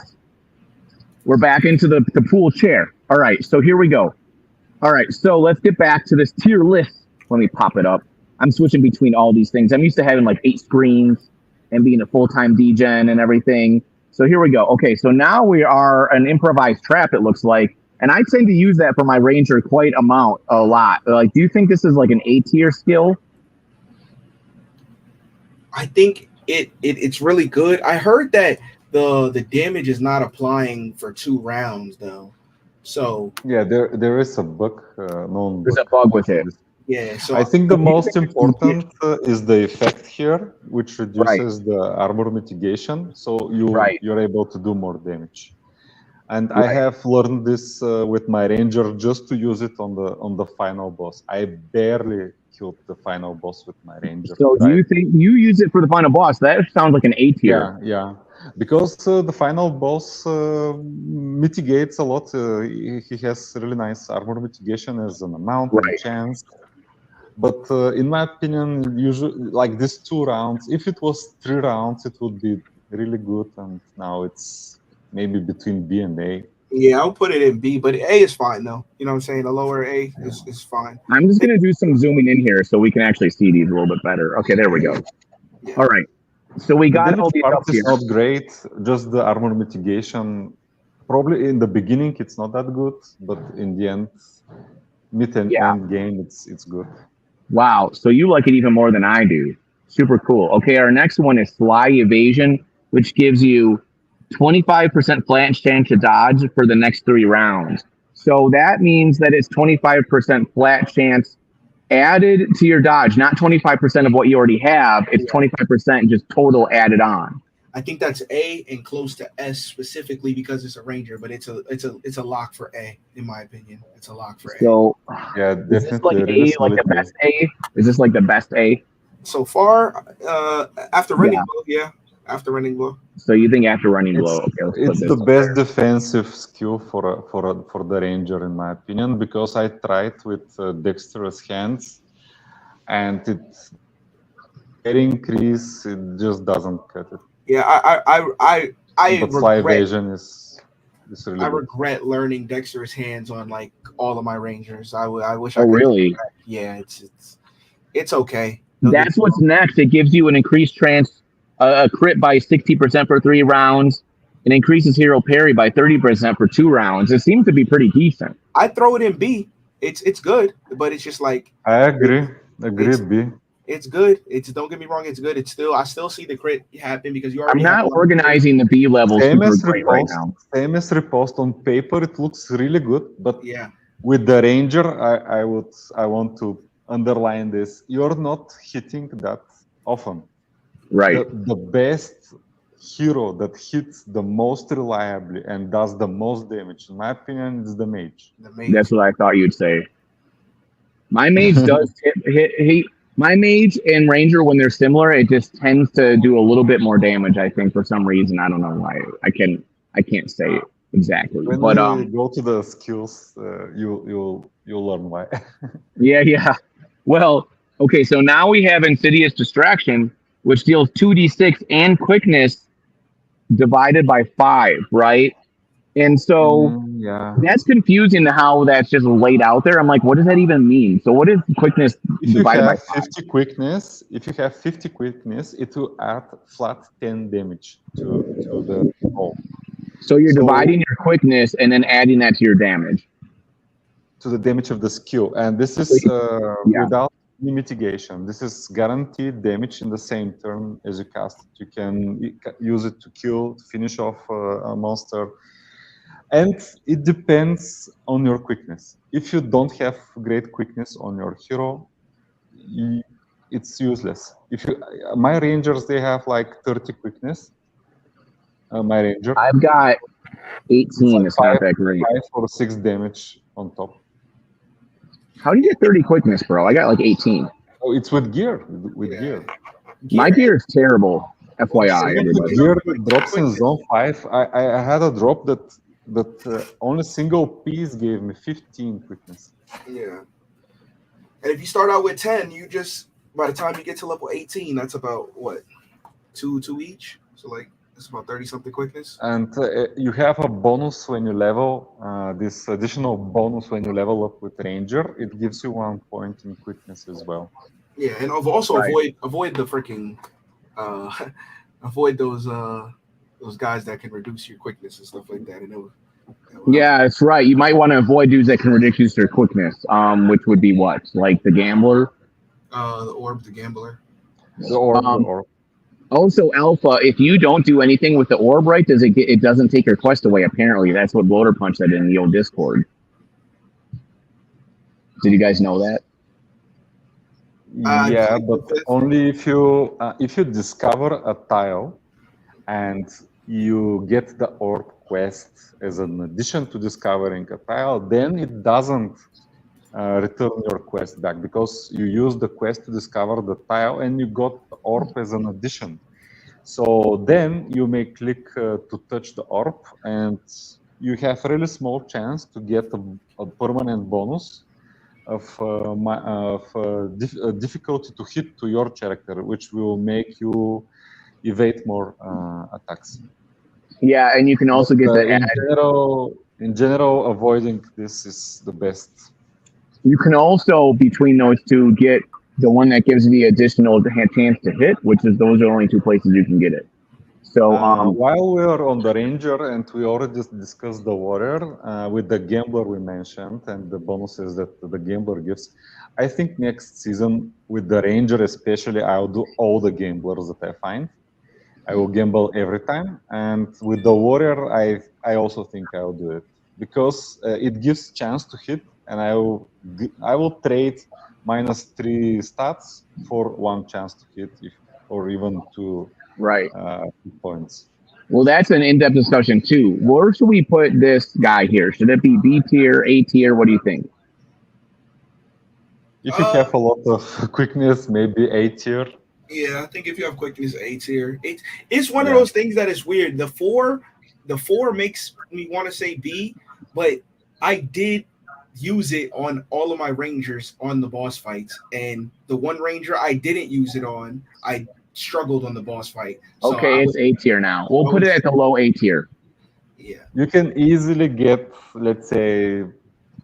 we're back into the pool chair. All right. So here we go. All right. So let's get back to this tier list. Let me pop it up. I'm switching between all these things. I'm used to having like 8 screens and being a full-time DGen and everything. So here we go. Okay. So now we are an improvised trap, it looks like. And I tend to use that for my ranger quite a lot. Like, do you think this is like an A tier skill? I think it's really good. I heard that the damage is not applying for 2 rounds though. So yeah, there is a bug. There's a bug with it. Yeah. So I think the most important is the effect here, which reduces the armor mitigation. So you're able to do more damage. And I have learned this with my ranger just to use it on the final boss. I barely killed the final boss with my ranger. So do you think you use it for the final boss? That sounds like an A tier. Yeah. Because the final boss mitigates a lot. He has really nice armor mitigation as an amount and chance. But in my opinion, usually like these 2 rounds, if it was 3 rounds, it would be really good. And now it's maybe between B and A. Yeah, I'll put it in B, but A is fine though. You know what I'm saying? A lower A is fine. I'm just going to do some zooming in here so we can actually see these a little bit better. Okay, there we go. Yeah. All right. So we got all these up here. It's not great. Just the armor mitigation. Probably in the beginning, it's not that good, but in the end, mid and end game, it's good. Wow. So you like it even more than I do. Super cool. Okay, our next one is Sly Evasion, which gives you 25% flat chance to dodge for the next 3 rounds. So that means that it's 25% flat chance added to your dodge, not 25% of what you already have. It's 25% just total added on. I think that's A and close to S specifically because it's a ranger, but it's a lock for A in my opinion. It's a lock for A. So yeah, is this like A, like the best A? Is this like the best A? So far, after running blow, yeah. After running blow. So you think after running blow? Okay, it's the best defensive skill for the ranger in my opinion, because I tried with dexterous hands, and it's increase. It just doesn't cut it. Yeah, I but Sly Evasion is really I good. regret learning dexterous hands on like all of my rangers. I wish. Oh, I could really? Yeah, it's okay. That's what's next. It gives you an increased chance. A crit by 60% for 3 rounds. It increases hero parry by 30% for 2 rounds. It seems to be pretty decent. I throw it in B. It's good, but it's just like I agree. B. It's good. Don't get me wrong. It's good. I still see the crit happen because you already. I'm not organizing the B levels super great right now. Same as riposte on paper. It looks really good, but yeah, with the ranger, I want to underline this. You're not hitting that often. Right. The best hero that hits the most reliably and does the most damage, in my opinion, is the mage. That's what I thought you'd say. My mage does hit. My mage and ranger, when they're similar, it just tends to do a little bit more damage. I think for some reason, I don't know why. I can't say it exactly. When but you go to the skills, you'll learn why. Yeah. Well, okay. So now we have Insidious Distraction, which deals 2d6 and quickness divided by 5, right? And so that's confusing how that's just laid out there. I'm like, what does that even mean? So what is quickness divided by 5? If you have 50 quickness, it will add flat 10 damage to the roll. So you're dividing your quickness and then adding that to your damage. To the damage of the skill. And this is without any mitigation. This is guaranteed damage in the same turn as you cast it. You can use it to kill, to finish off a monster. And it depends on your quickness. If you don't have great quickness on your hero, it's useless. My rangers, they have like 30 quickness. My ranger. I've got 18. It's not that great. 5 or 6 damage on top. How do you get 30 quickness, bro? I got like 18. Oh, it's with gear. With gear. My gear is terrible. FYI, everybody. Gear drops in zone 5. I had a drop that only single piece gave me 15 quickness. Yeah. And if you start out with 10, you just, by the time you get to level 18, that's about what? Two each? So like, it's about 30 something quickness. And you have a bonus when you level, this additional bonus when you level up with ranger. It gives you 1 point in quickness as well. Yeah, and also avoid the freaking avoid those guys that can reduce your quickness and stuff like that. Yeah, that's right. You might want to avoid dudes that can reduce their quickness, which would be what? Like the gambler? The orb, the gambler. The orb, the orb. Also, Alpha, if you don't do anything with the orb, right, it doesn't take your quest away, apparently. That's what Bloater Punch said in the old Discord. Did you guys know that? Yeah, but only if you discover a tile and you get the orb quest as an addition to discovering a tile, then it doesn't return your quest back because you used the quest to discover the tile and you got the orb as an addition. So then you may click to touch the orb and you have a really small chance to get a permanent bonus of difficulty to hit to your character, which will make you evade more attacks. Yeah, and you can also get the in general, avoiding this is the best. You can also, between those two, get the one that gives the additional chance to hit, which is those are only 2 places you can get it. So while we are on the ranger and we already discussed the warrior with the gambler we mentioned and the bonuses that the gambler gives, I think next season with the ranger especially, I'll do all the gamblers that I find. I will gamble every time, and with the warrior, I also think I'll do it because it gives chance to hit, and I will trade -3 stats for 1 chance to hit, or even 2 points. Well, that's an in-depth discussion too. Where should we put this guy here? Should it be B tier, A tier? What do you think? If you have a lot of quickness, maybe A tier. Yeah, I think if you have quickness, A tier. It's one of those things that is weird. The four makes me want to say B, but I did use it on all of my rangers on the boss fights, and the one ranger I didn't use it on, I struggled on the boss fight. So okay, it's A tier now. We'll put it at the low A tier. Yeah. You can easily get, let's say,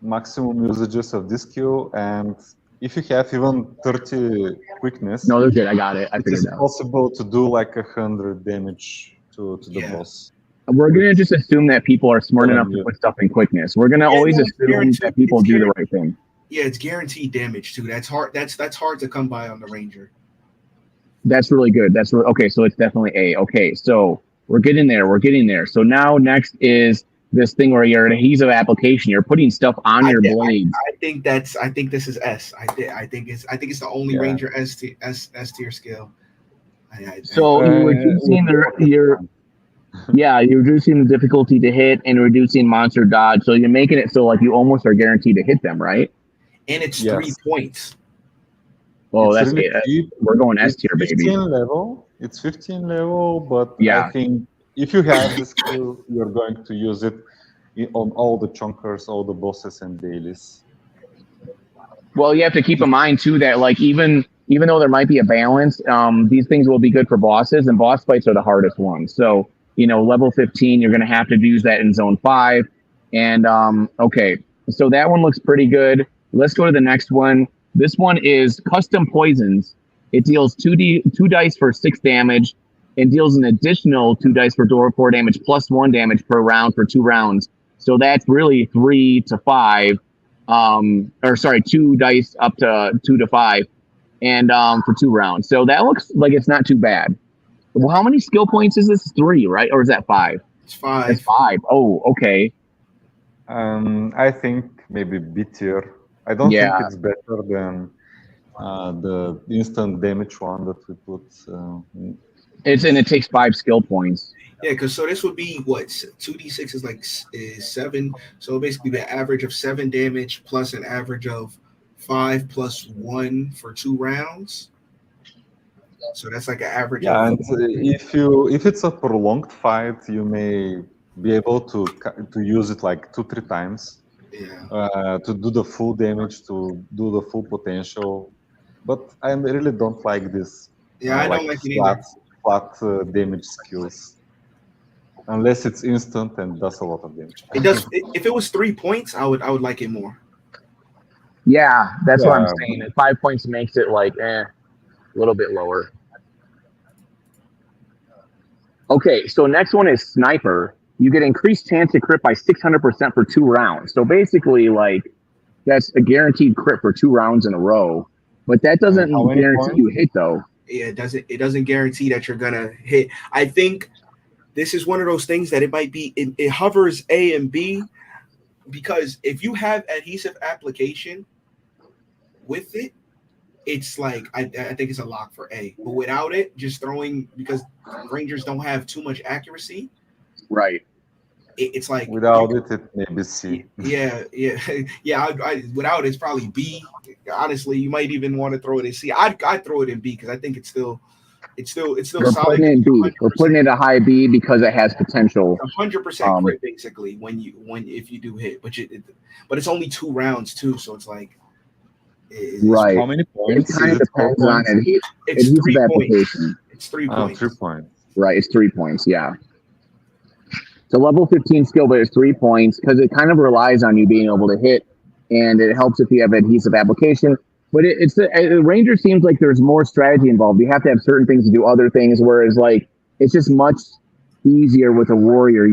maximum usages of this skill, and if you have even 30 quickness, no, they're good. I got it. I figured it's it out. possible to do like 100 damage to the boss. We're gonna just assume that people are smart enough to put stuff in quickness. We're gonna always assume that people do the right thing. Yeah, it's guaranteed damage too. That's hard. That's hard to come by on the ranger. That's really good. Okay. So it's definitely A. Okay, so we're getting there. We're getting there. So now next is this thing where you're an adhesive application. You're putting stuff on your blade. I think this is S. I think it's the only ranger S tier skill. So you're reducing you're reducing the difficulty to hit and reducing monster dodge. So you're making it so like you almost are guaranteed to hit them, right? And it's 3 points. Oh, It's that's really it. We're going S tier, baby. 15 level. It's 15 level, but I think if you have the skill, you're going to use it on all the chunkers, all the bosses and dailies. Well, you have to keep in mind too that like even though there might be a balance, these things will be good for bosses, and boss fights are the hardest ones. So level 15, you're going to have to use that in zone 5. And okay, so that one looks pretty good. Let's go to the next one. This one is custom poisons. It deals 2 dice for 6 damage and deals an additional 2 dice for 4 damage plus 1 damage per round for 2 rounds. So that's really 3 to 5, 2 dice up to 2 to 5, and for 2 rounds. So that looks like it's not too bad. Well, how many skill points is this? 3, right? Or is that 5? It's 5. It's 5. Oh, okay. I think maybe B tier. I don't think it's better than the instant damage one that we put. It takes 5 skill points. Yeah, because so this would be what 2d6 is 7. So basically, the average of 7 damage plus an average of 5 plus 1 for 2 rounds. So that's like an average. Yeah, of and if it's a prolonged fight, you may be able to use it like 2-3 times. Yeah. To do the full damage, to do the full potential. But I really don't like this. Yeah, I don't like it either. Flat damage skills. Unless it's instant and does a lot of damage. It does. If it was 3 points, I would like it more. Yeah, that's what I'm saying. 5 points makes it like a little bit lower. Okay, so next one is Sniper. You get increased chance to crit by 600% for 2 rounds. So basically, like, that's a guaranteed crit for 2 rounds in a row. But that doesn't guarantee you hit, though. Yeah, it doesn't guarantee that you're gonna hit. I think this is one of those things that it might be. It hovers A and B, because if you have adhesive application with it, it's like I think it's a lock for A. But without it, just throwing, because Rangers don't have too much accuracy. Right. It's like without it may be C. Yeah. Without it's probably B. Honestly, you might even want to throw it in C. I'd throw it in B because I think it's still We're solid. putting it in B. We're putting it a high B because it has potential. 100% crit basically if you do hit, but it's only 2 rounds too, so it's like. Right. How many points? It kind of depends on adhesive application. It's 3 points. 3 points. Right, it's 3 points, yeah. It's a level 15 skill, but it's 3 points because it kind of relies on you being able to hit, and it helps if you have adhesive application. But the Ranger seems like there's more strategy involved. You have to have certain things to do other things, whereas like it's just much easier with a Warrior.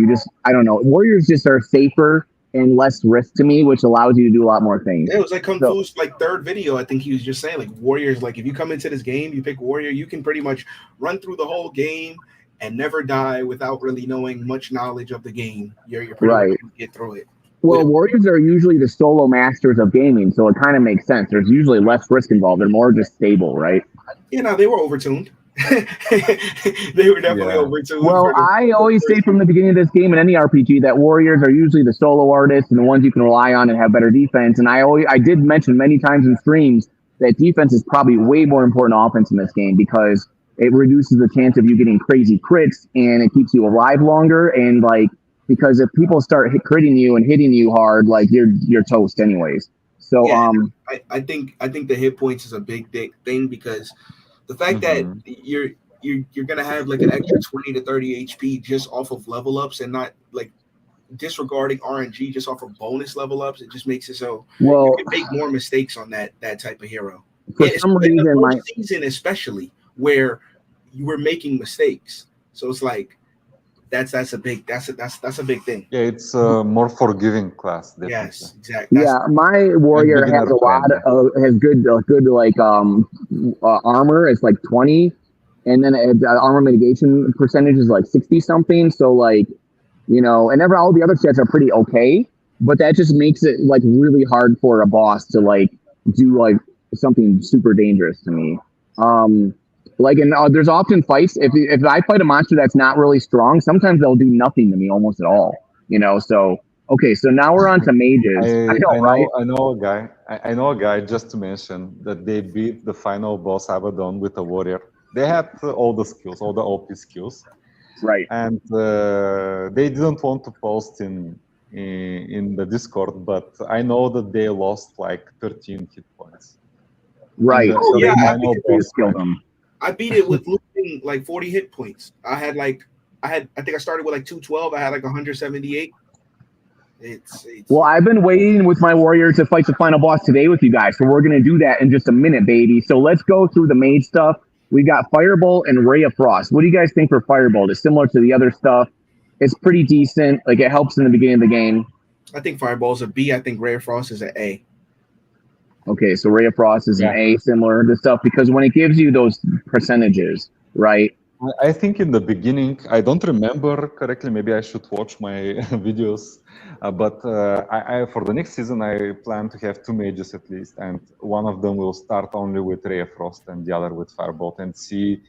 I don't know. Warriors just are safer and less risk to me, which allows you to do a lot more things. Yeah, it was like Kung Fu's like 3rd video. I think he was just saying like Warriors, like if you come into this game, you pick Warrior, you can pretty much run through the whole game and never die without really knowing much knowledge of the game. You're pretty much gonna get through it. Well, Warriors are usually the solo masters of gaming, so it kind of makes sense. There's usually less risk involved. They're more just stable, right? Yeah, no, they were overtuned. They were definitely overtuned. Well, I always say from the beginning of this game in any RPG that Warriors are usually the solo artists and the ones you can rely on and have better defense. And I did mention many times in streams that defense is probably way more important than offense in this game because it reduces the chance of you getting crazy crits and it keeps you alive longer. And like, because if people start critting you and hitting you hard, like you're toast anyways. So I think the hit points is a big thing because the fact that you're gonna have like an extra 20 to 30 HP just off of level ups and not like disregarding RNG just off of bonus level ups, it just makes it so you can make more mistakes on that type of hero. For some reason, my season especially where you were making mistakes, so it's like that's a big thing. Yeah, it's a more forgiving class. Definitely. Yes, exactly. Yeah, my Warrior has a lot of has good like armor. It's like 20, and then armor mitigation percentage is like 60 something. So like, and all the other stats are pretty okay, but that just makes it like really hard for a boss to like do like something super dangerous to me. There's often fights. If I fight a monster that's not really strong, sometimes they'll do nothing to me almost at all. So okay, so now we're on to mages. I know a guy just to mention that they beat the final boss Abaddon with a Warrior. They had all the skills, all the OP skills, right? And they didn't want to post in the Discord, but I know that they lost like 13 hit points. Right. I beat it with losing like 40 hit points. I think I started with like 212. I had like 178. Well, I've been waiting with my Warrior to fight the final boss today with you guys, so we're gonna do that in just a minute, baby. So let's go through the mage stuff. We got Firebolt and Ray of Frost. What do you guys think for Firebolt? It's similar to the other stuff. It's pretty decent. Like it helps in the beginning of the game. I think Fireball's a B. I think Ray of Frost is an A. Okay, so Ray of Frost is an A, similar to stuff, because when it gives you those percentages, right? I think in the beginning, I don't remember correctly, maybe I should watch my videos, but I for the next season, I plan to have 2 mages at least, and one of them will start only with Ray of Frost and the other with Firebolt, and see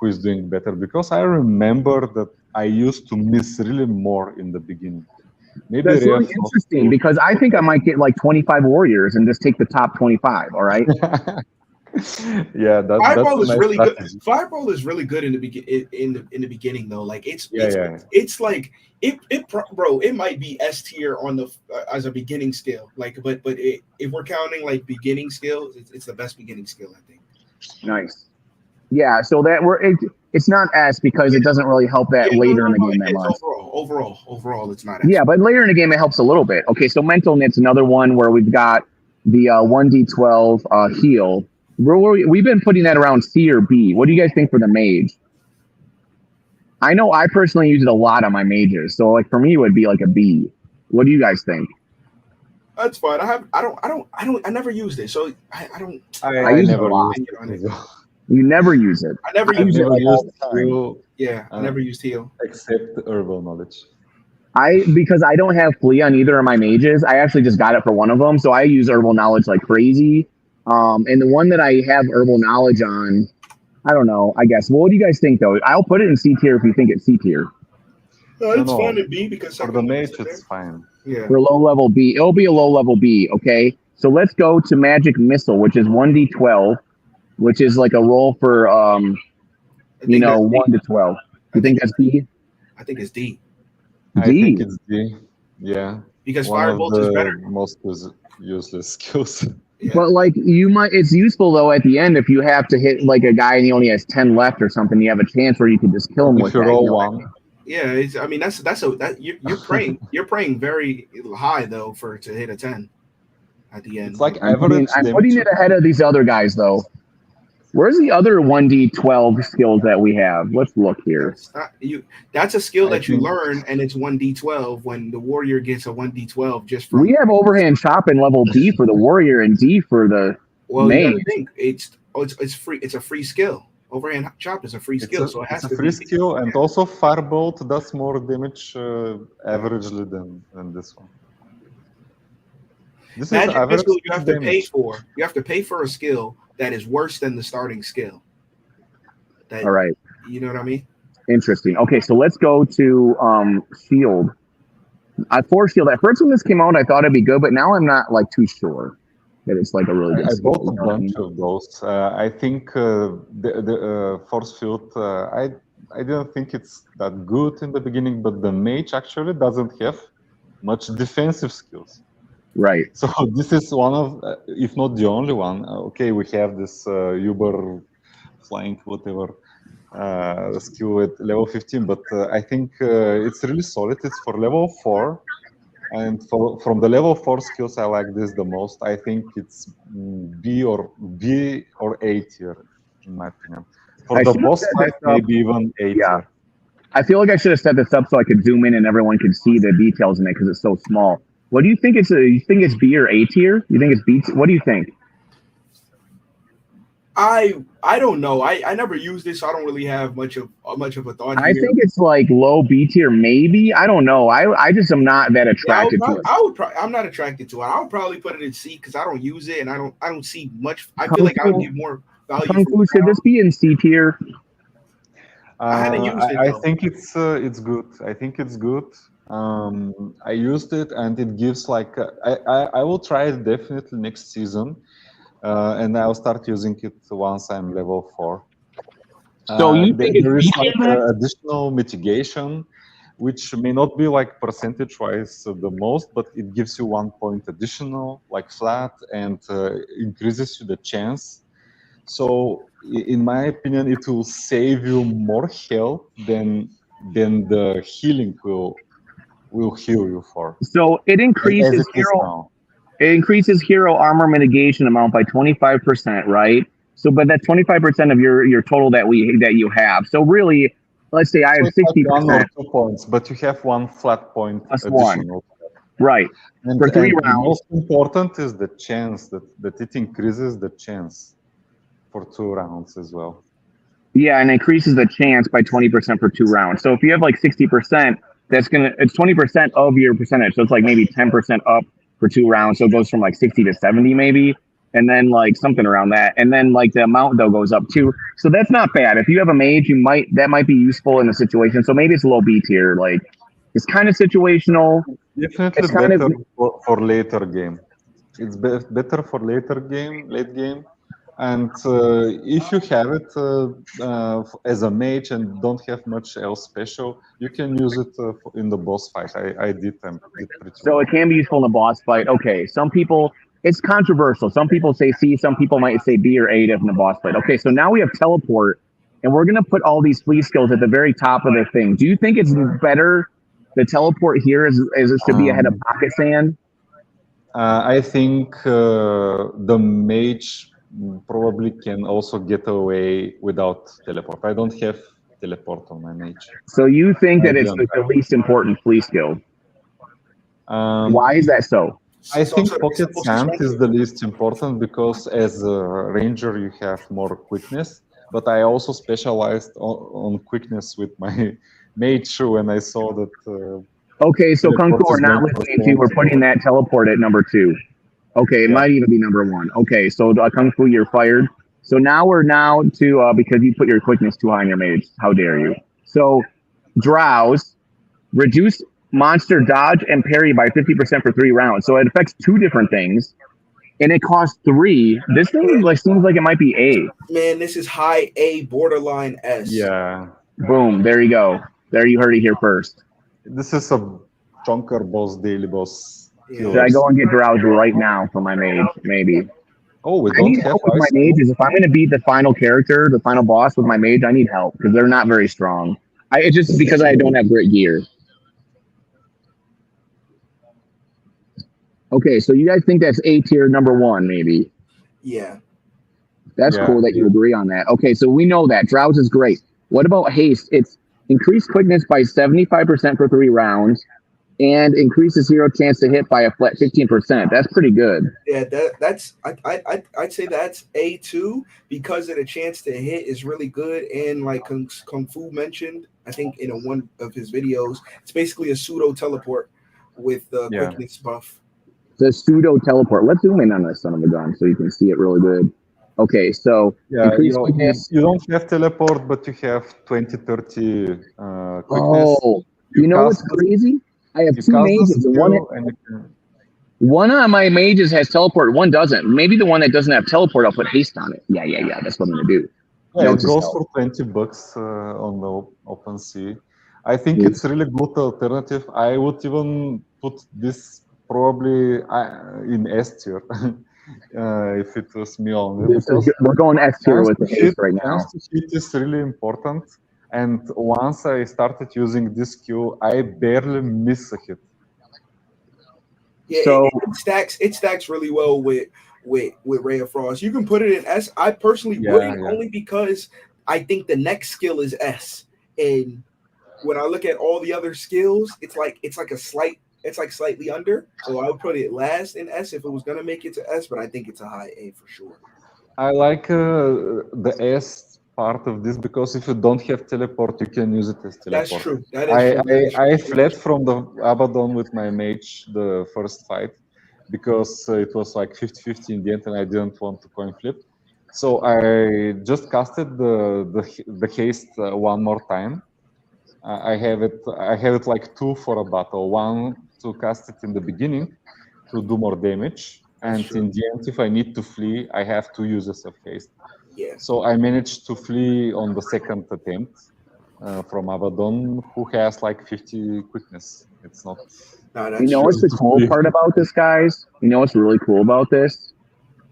who is doing better, because I remember that I used to miss really more in the beginning. Maybe That's really ref interesting because I think I might get like 25 warriors and just take the top 25. All right. Yeah, that's Fireball a is nice really good. strategy. Fireball is really good in the beginning though. Like it's like bro. It might be S tier on the as a beginning skill. Like, but if we're counting like beginning skills, it's the best beginning skill, I think. Nice. Yeah. So that it's not S because it doesn't really help that later in the game that much. Overall, it's not S. Yeah, but later in the game it helps a little bit. Okay, so mental knit's another one where we've got the 1d12 heal. We've been putting that around C or B. What do you guys think for the mage? I know I personally use it a lot on my mages, so like for me it would be like a B. What do you guys think? That's fine. I never used it, so I don't. I use it a lot. You never use it. I never use it all the time. Heal, Yeah, I never used heal. except herbal knowledge. Because I don't have flea on either of my mages, I actually just got it for one of them, so I use herbal knowledge like crazy. And the one that I have herbal knowledge on, I don't know, I guess. Well, what do you guys think, though? I'll put it in C tier if you think it's C tier. No, it's fine to B because for the mage, it's fine. Yeah. For low level B, it'll be a low level B, okay? So let's go to Magic Missile, which is 1d12, which is like a roll for, 1 to 12. You think that's B? I think it's D. I think it's D. Yeah. Because one Firebolt of is better. Most useless skills. Yeah. But like it's useful though at the end if you have to hit like a guy and he only has 10 left or something. You have a chance where you can just kill him with you that. roll one. Yeah, you're praying very high though to hit a 10 at the end. It's like I'm average. putting it ahead of these other guys though. Where's the other 1d12 skills that we have? Let's look here. That's a skill that you learn, and it's 1d12 when the warrior gets a 1d12 just from. We have overhand chop in level B for the warrior and D for the mage. It's free. It's a free skill. Overhand chop is a free skill, so it has to be free skill, and also Firebolt does more damage averagely than this one. This Magic is average Missile you have to damage. pay for. You have to pay for a skill that is worse than the starting skill. All right. You know what I mean? Interesting. Okay, so let's go to Shield. For Shield, at first when this came out, I thought it'd be good, but now I'm not like too sure that it's like a really good I skill. bought a bunch of those. I think the Force Field, I didn't think it's that good in the beginning, but the mage actually doesn't have much defensive skills. Right. So this is one of, if not the only one. Okay, we have this Uber flying whatever skill at level 15, but I think it's really solid. It's for level 4, and from the level 4 skills, I like this the most. I think it's B or A tier, in my opinion. For the boss fight, maybe even A tier. I feel like I should have set this up so I could zoom in and everyone could see the details in it because it's so small. What do you think you think it's B or A tier? You think it's B? What do you think? I don't know. I never used this, so I don't really have much of a thought. I think it's like low B tier, maybe. I don't know. I just am not that attracted to it. I'm not attracted to it. I would probably put it in C because I don't use it and I don't see much. I feel like I would get more value. KnowKungFu, should this be in C tier? I haven't used it. I think it's good. I think it's good. I used it and it gives like I will try it definitely next season, and I'll start using it once I'm level 4. So you think there is like additional mitigation, which may not be like percentage-wise the most, but it gives you 1 point additional, like flat, and increases you the chance. So in my opinion, it will save you more health than the healing will heal you for. So it increases hero armor mitigation amount by 25%, right? So, but that's 25% of your total that you have. So really, let's say I have 60%. 1 or 2 points, but you have 1 flat point additional. Right. And, for 3 rounds. The most important is the chance that it increases the chance for 2 rounds as well. Yeah, and increases the chance by 20% for 2 rounds. So if you have like 60%, it's 20% of your percentage. So it's like maybe 10% up for 2 rounds. So it goes from like 60 to 70 maybe. and then like something around that, and then like the amount though goes up too. So that's not bad. If you have a mage, that might be useful in the situation. So maybe it's a low B tier. Like it's kind of situational. Definitely It's kind better of for later game. It's better for late game. And if you have it as a mage and don't have much else special, you can use it in the boss fight. I did pretty so well. it can be useful in the boss fight. Okay, some people, it's controversial. Some people say C, some people might say B or A in the boss fight. Okay, so now we have teleport, and we're gonna put all these flea skills at the very top of the thing. Do you think it's better the teleport here as it should be ahead of pocket sand? I think the mage probably can also get away without teleport. I don't have teleport on my mage. So you think that it's the least important flea skill? Why is that so? I think pocket sand is the least important because as a ranger you have more quickness, but I also specialized on quickness with my mage when I saw that. Okay, so Kung Fu, we're not listening to you. We're putting that teleport at number 2. Okay, it might even be number 1. Okay, so Kung Fu, you're fired. So now we're to because you put your quickness too high on your mage. How dare you? So drowse, reduce monster dodge and parry by 50% for 3 rounds. So it affects 2 different things, and it costs 3. This thing seems like it might be A. Man, this is high A, borderline S. Yeah. Boom. There you go. There you heard it here first. This is a chunker boss, daily boss. Yeah. Should I go and get drowse right now for my mage? Maybe. Oh, we I don't need have help with my mages. If I'm going to beat the final character, the final boss with my mage, I need help because they're not very strong. It's just because I don't have great gear. Okay, so you guys think that's A tier number 1, maybe? Yeah. That's cool that you agree on that. Okay, so we know that. Drowse is great. What about haste? It's increased quickness by 75% for 3 rounds and increases 0 chance to hit by a flat 15%. That's pretty good. Yeah, that's I'd say that's A2 because of the chance to hit is really good. And like Kung Fu mentioned, I think in one of his videos, it's basically a pseudo teleport with the quickness buff. The pseudo teleport. Let's zoom in on this son of a gun so you can see it really good. Okay, so increased quickness. You don't have teleport, but you have 20, 30 quickness. Oh, you know what's crazy? I have 2 mages. One of my mages has teleport, one doesn't. Maybe the one that doesn't have teleport, I'll put haste on it. Yeah. That's what I'm gonna do. Yeah, it goes for $20 on the OpenSea. I think it's really good alternative. I would even put this probably in S tier if it was me only. We're going S tier with the haste right now. Chance to hit is really important. And once I started using this skill, I barely miss a hit. Yeah, so it stacks really well with Ray of Frost. You can put it in S. I personally wouldn't, only because I think the next skill is S. And when I look at all the other skills, it's like slightly under. So I would put it last in S if it was gonna make it to S, but I think it's a high A for sure. I like the S part of this because if you don't have teleport, you can use it as teleport. That's true. That is true. I fled from the Abaddon with my mage the first fight because it was like 50-50 in the end and I didn't want to coin flip. So I just casted the haste one more time. I have it like 2 for a battle. 1 to cast it in the beginning to do more damage. And in the end, if I need to flee, I have 2 uses of haste. Yeah. So I managed to flee on the second attempt from Abaddon, who has like 50 quickness. It's not. You know what's the cool part about this, guys? You know what's really cool about this?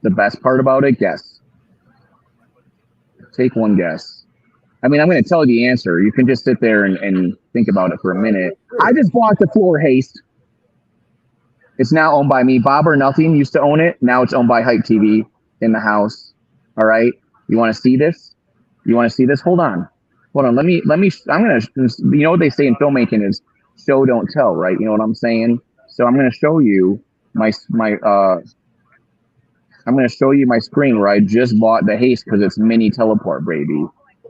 The best part about it? Guess. Take one guess. I mean, I'm going to tell you the answer. You can just sit there and think about it for a minute. I just bought the floor haste. It's now owned by me. Bob or Nothing used to own it. Now it's owned by Hype TV in the house. All right. You want to see this? Hold on. I'm going to, you know what they say in filmmaking is show, don't tell, right? You know what I'm saying? So I'm going to show you my screen where I just bought the haste because it's mini teleport, baby.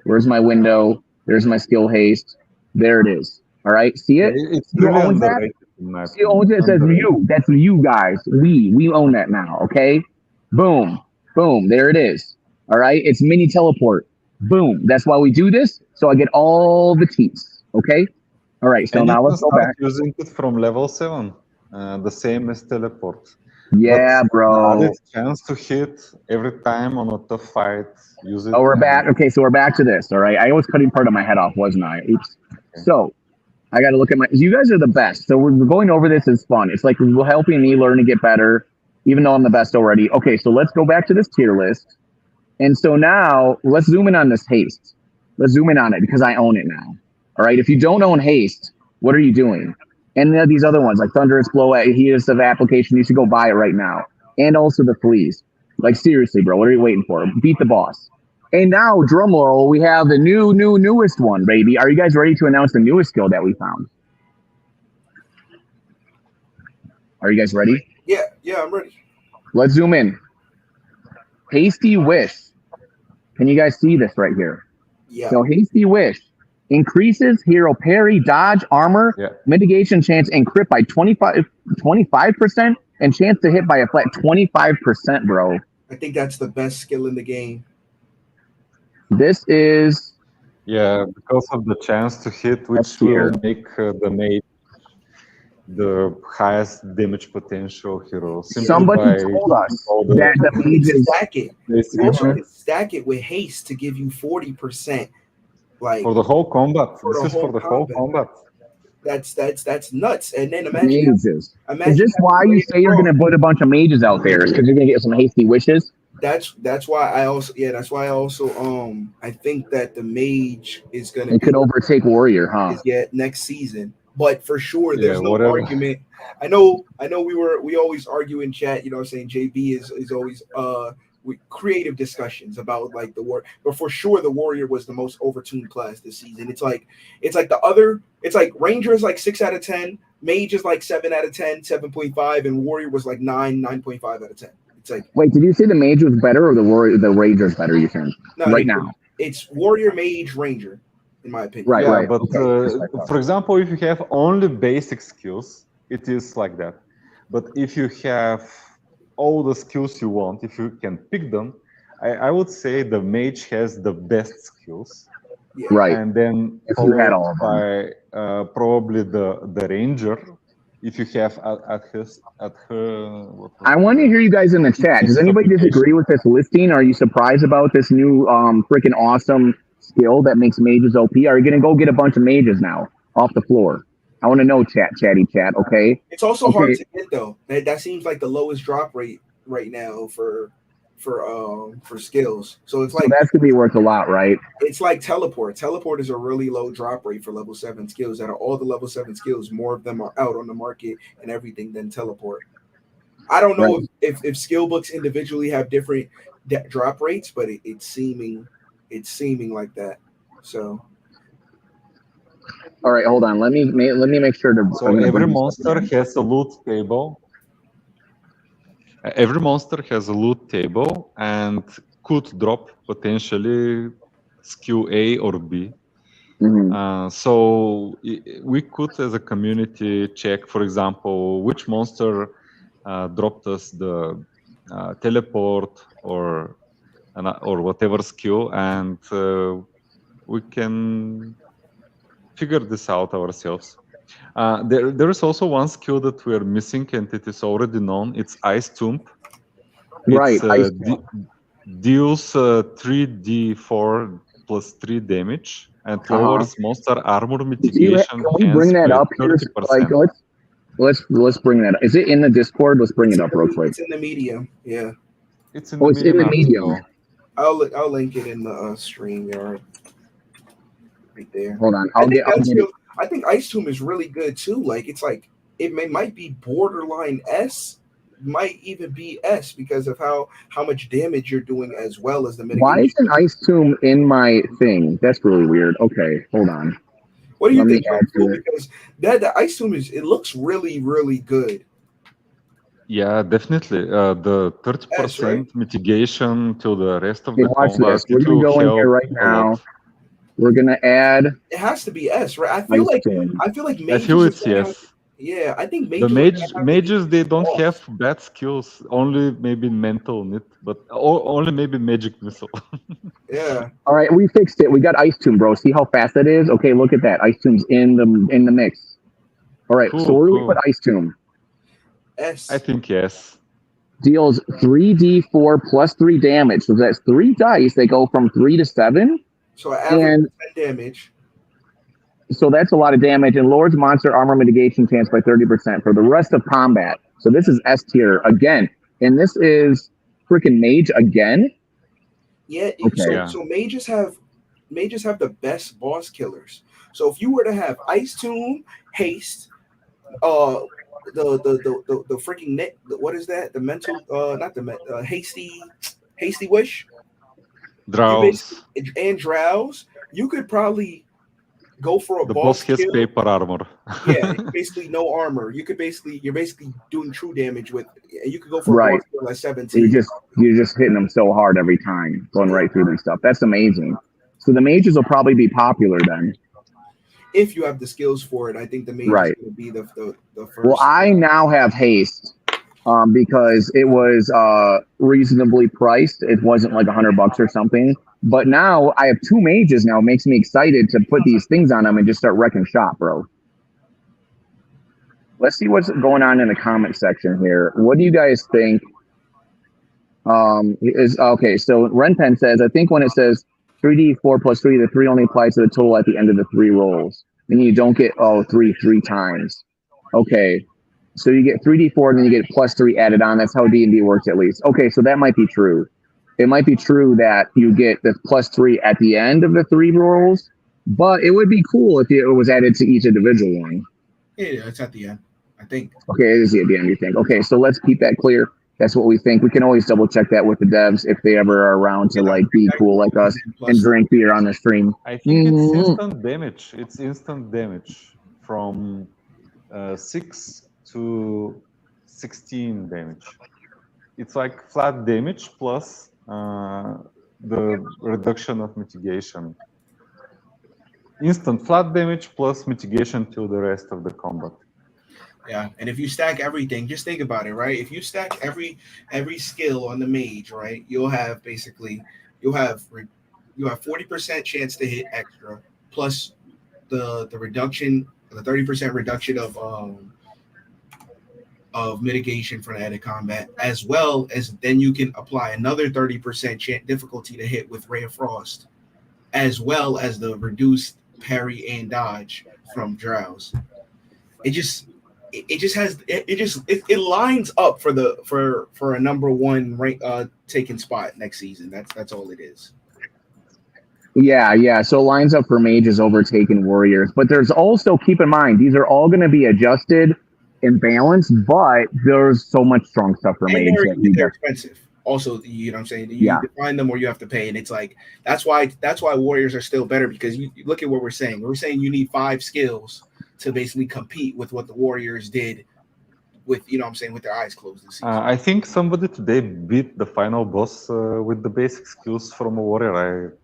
Where's my window? There's my skill haste. There it is. All right. See it? Who owns that? It says you. That's you guys. We own that now. Okay. Boom. Boom. There it is. All right. It's mini teleport. Boom. That's why we do this. So I get all the teas. Okay. All right. So And now you let's can go start back. using it from level 7, the same as teleport. Yeah, but bro. The added chance to hit every time on a tough fight. Use it. Oh, we're back. Okay, so we're back to this. All right. I was cutting part of my head off, wasn't I? Oops. Okay. So I got to look at my. You guys are the best. So we're going over this. It's fun. It's like helping me learn to get better, even though I'm the best already. Okay, so let's go back to this tier list. And so now let's zoom in on this haste. Let's zoom in on it because I own it now. All right. If you don't own haste, what are you doing? And then these other ones like Thunderous Blow, Adhesive Application, you should go buy it right now. And also the Fleas. Like seriously, bro, what are you waiting for? Beat the boss. And now, drumroll, we have the newest one, baby. Are you guys ready to announce the newest skill that we found? Are you guys ready? Yeah, I'm ready. Let's zoom in. Hasty Wish. Can you guys see this right here? Yeah. So Hasty Wish increases hero parry, dodge, armor, mitigation chance, and crit by 25%, and chance to hit by a flat 25%, bro. I think that's the best skill in the game. This is... Yeah, because of the chance to hit, which will make the mage the highest damage potential hero. Somebody told us that the mage is... Stack it. You also can stack it with haste to give you 40%. Like for the whole combat. This is for the whole combat. That's nuts. And then imagine mages. Is this why you say you're going to put a bunch of mages out there? Is because you're going to get some hasty wishes? That's why I also I think that the mage is going to could overtake warrior, huh? Yeah, next season. But for sure, there's no argument. I know we always argue in chat, you know what I'm saying? JB is always with creative discussions about like the war, but for sure the warrior was the most overtuned class this season. It's like ranger is like 6 out of 10, mage is like 7 out of 10, 7.5, and warrior was like 9.5 out of 10. It's like, wait, did you say the mage was better or the ranger is better? You think now? It's warrior, mage, ranger, in my opinion. Right. But for example, if you have only basic skills, it is like that. But if you have all the skills you want, if you can pick them, I would say the mage has the best skills. Yeah. Right. And then if you had all of them. by probably the ranger, if you have at her. I want to hear you guys in the chat. Does anybody disagree with this listing? Are you surprised about this new freaking awesome skill that makes mages OP? Are you gonna go get a bunch of mages now off the floor? I want to know, chatty chat. Okay. It's also hard to get though. That seems like the lowest drop rate right now for skills. So it's like that's gonna be worth a lot, right? It's like teleport. Teleport is a really low drop rate for level 7 skills. Out of all the level 7 skills, more of them are out on the market and everything than teleport. I don't know if skill books individually have different drop rates, but it's seeming like that. So. All right, hold on. Let me make sure to. So every monster has a loot table. Every monster has a loot table and could drop potentially skill A or B. Mm-hmm. So we could, as a community, check, for example, which monster dropped us the teleport or whatever skill, and we can figure this out ourselves. There is also one skill that we are missing, and it is already known. It's Ice Tomb. Right. Deals 3d4 plus 3 damage and lowers monster armor mitigation. Can we bring that up? Like, let's bring that up. Is it in the Discord? Let's bring it up real quick. It's in the medium. Yeah. It's in the medium. I'll link it in the stream yard. Right there. Hold on. I think Ice Tomb is really good too. Like it might be borderline S, might even be S because of how much damage you're doing as well as the mitigation. Why isn't Ice Tomb in my thing? That's really weird. Okay, hold on. What do you think? Because the Ice Tomb looks really, really good. Yeah, definitely. The 30% mitigation to the rest of the watch combat. This. We're gonna go in here right now. We're gonna add. It has to be S, right? I feel like it's yes. Yeah, I think The mages they don't have bad skills, only maybe mental nit, but only maybe magic missile. Yeah. All right, we fixed it. We got Ice Tomb, bro. See how fast that is? Okay, look at that. Ice Tomb's in the mix. All right, so where do we put Ice Tomb? S. I think yes. Deals 3d4 plus 3 damage. So that's 3 dice. They go from 3 to 7. So average 10 damage. So that's a lot of damage, and lowers monster armor mitigation chance by 30% for the rest of combat. So this is S tier again, and this is freaking mage again. Yeah. Okay. So mages have the best boss killers. So if you were to have Ice Tomb, Haste, the freaking net. What is that? The mental, not the hasty wish. Drowse. And drowse. You could probably go for a the boss has kill. paper armor. Yeah, basically no armor. You're basically doing true damage with. You could go for a boss kill at 17. You're just hitting them so hard every time, going right through them stuff. That's amazing. So the mages will probably be popular then. If you have the skills for it, I think the mage is going to be the first. Well, I now have haste because it was reasonably priced. It wasn't like $100 or something. But now I have 2 mages now. It makes me excited to put these things on them and just start wrecking shop, bro. Let's see what's going on in the comment section here. What do you guys think? Okay, so Renpen says, I think when it says 3d4 plus 3, the 3 only applies to the total at the end of the 3 rolls. And you don't get 3 times. Okay, so you get 3d4 and then you get plus 3 added on. That's how D&D works at least. Okay, so that might be true. It might be true that you get the plus 3 at the end of the 3 rolls, but it would be cool if it was added to each individual one. Yeah, it's at the end, I think. Okay, it is at the end, you think. Okay, so let's keep that clear. That's what we think. We can always double check that with the devs if they ever are around to like be cool like us and drink beer on the stream. I think it's instant damage. It's instant damage from 6 to 16 damage. It's like flat damage plus the reduction of mitigation. Instant flat damage plus mitigation till the rest of the combat. Yeah, and if you stack everything, just think about it, right? If you stack every skill on the mage, right, you'll have 40% chance to hit extra, plus the reduction, the 30% reduction of mitigation for the added combat, as well as then you can apply another 30% difficulty to hit with Ray of Frost, as well as the reduced parry and dodge from Drowse. It lines up for a number 1 rank taken spot next season. That's all it is. Yeah. So it lines up for mages overtaking warriors, but there's also, keep in mind, these are all going to be adjusted and balanced, but there's so much strong stuff for mages. They're expensive. Also, you know what I'm saying? You find them or you have to pay, and it's like that's why warriors are still better, because you look at what we're saying. We're saying you need 5 skills to basically compete with what the warriors did with, you know what I'm saying, with their eyes closed this season. I think somebody today beat the final boss with the basic skills from a warrior.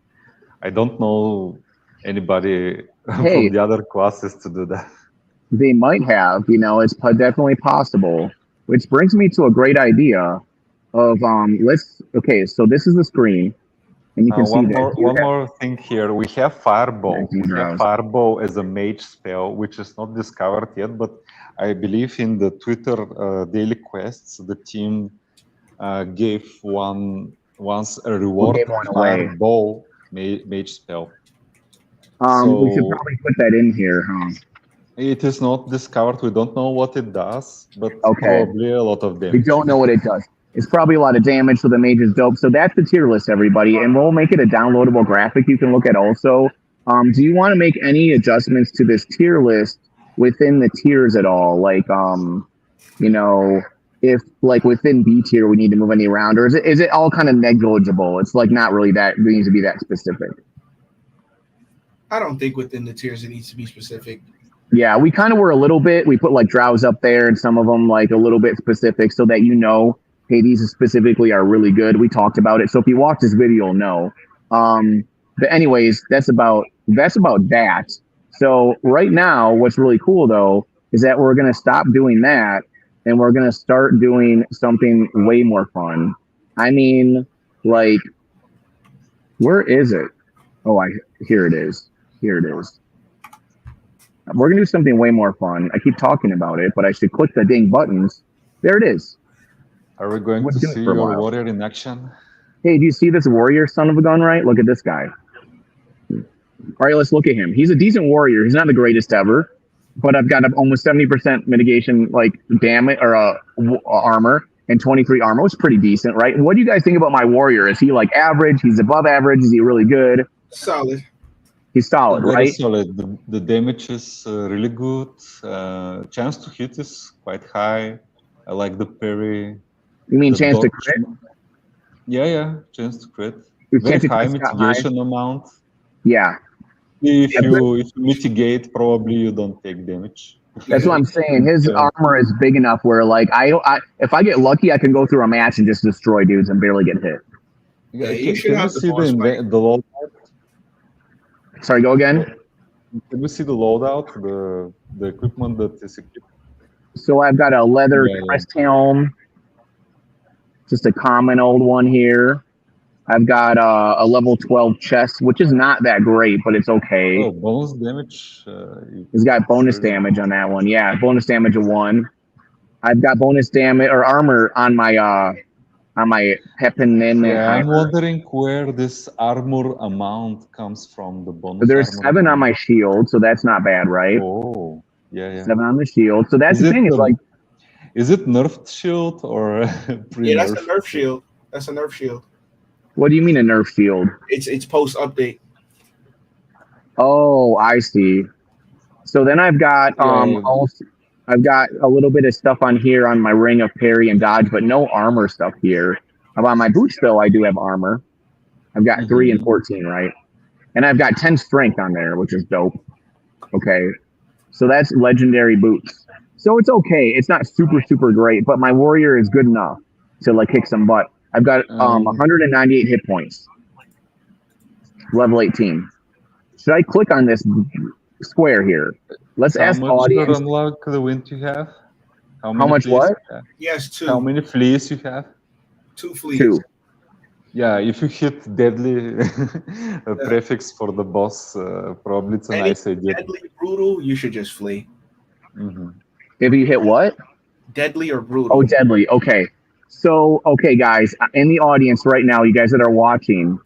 I don't know anybody from the other classes to do that. They might have, it's definitely possible, which brings me to a great idea of, so this is the screen. And you can see one more thing here. We have Fireball. We have Fireball as a mage spell, which is not discovered yet, but I believe in the Twitter daily quests, the team gave once a reward Fireball mage spell. We should probably put that in here, huh? It is not discovered. We don't know what it does, but probably a lot of damage. We don't know what it does. It's probably a lot of damage, so the mage is dope. So that's the tier list, everybody, and we'll make it a downloadable graphic you can look at also. Do you want to make any adjustments to this tier list within the tiers at all? Like, if like within B tier we need to move any around, or is it all kind of negligible? It's like not really that it needs to be that specific. I don't think within the tiers it needs to be specific. Yeah, we kind of were a little bit. We put like Drowse up there and some of them like a little bit specific so that hey, these specifically are really good. We talked about it. So if you watch this video, you'll know. But anyways, that's about that. So right now, what's really cool though is that we're going to stop doing that and we're going to start doing something way more fun. I mean, like, where is it? Oh, here it is. Here it is. We're going to do something way more fun. I keep talking about it, but I should click the dang buttons. There it is. Are we going to see your warrior in action? Hey, do you see this warrior son of a gun, right? Look at this guy. All right, let's look at him. He's a decent warrior. He's not the greatest ever, but I've got almost 70% mitigation, like, damage or armor and 23 armor. It's pretty decent, right? What do you guys think about my warrior? Is he, like, average? He's above average? Is he really good? Solid. He's solid, Very right? solid. The damage is really good. Chance to hit is quite high. I like the parry. You mean the chance to dodge. crit? Yeah, chance to crit. Your Very chance to high crit's got mitigation amount. Yeah. If you mitigate, probably you don't take damage. That's what I'm saying. His armor is big enough where, like, if I get lucky, I can go through a match and just destroy dudes and barely get hit. Yeah, you should Can have we the see boss fight. the loadout? Sorry, go again? Can we see the loadout, the equipment that is equipped? So I've got a leather Yeah. crest helm, just a common old one here. I've got a level 12 chest, which is not that great, but it's okay. Oh, bonus damage. It's got bonus damage on that one. Yeah, bonus damage of 1. I've got bonus damage or armor on my Pepin. Yeah, I'm wondering where this armor amount comes from. The bonus. There's armor 7 on amount. my shield, so that's not bad, right? Oh, yeah. 7 on the shield. So that's the thing. It's like, is it nerfed shield or pre-nerf? Yeah, that's a nerf shield. That's a nerf shield. what do you mean a nerf shield? It's post update. Oh, I see. So then I've got also, I've got a little bit of stuff on here on my ring of parry and dodge, but no armor stuff here. On my boots though, I do have armor. I've got 3 and 14, right? And I've got 10 strength on there, which is dope. Okay. So that's legendary boots. So it's okay. It's not super great, but my warrior is good enough to like kick some butt. I've got 198 hit points. Level 18. Should I click on this square here? Let's ask the audience. How much unlock the wind you have? How much what? Yes, 2. How many fleas you have? 2 fleas. 2. Yeah, if you hit deadly prefix for the boss, probably it's a nice idea. Deadly, brutal, you should just flee. If you hit what? Deadly or brutal. Oh, deadly. Okay. So, okay, guys, in the audience right now, you guys that are watching,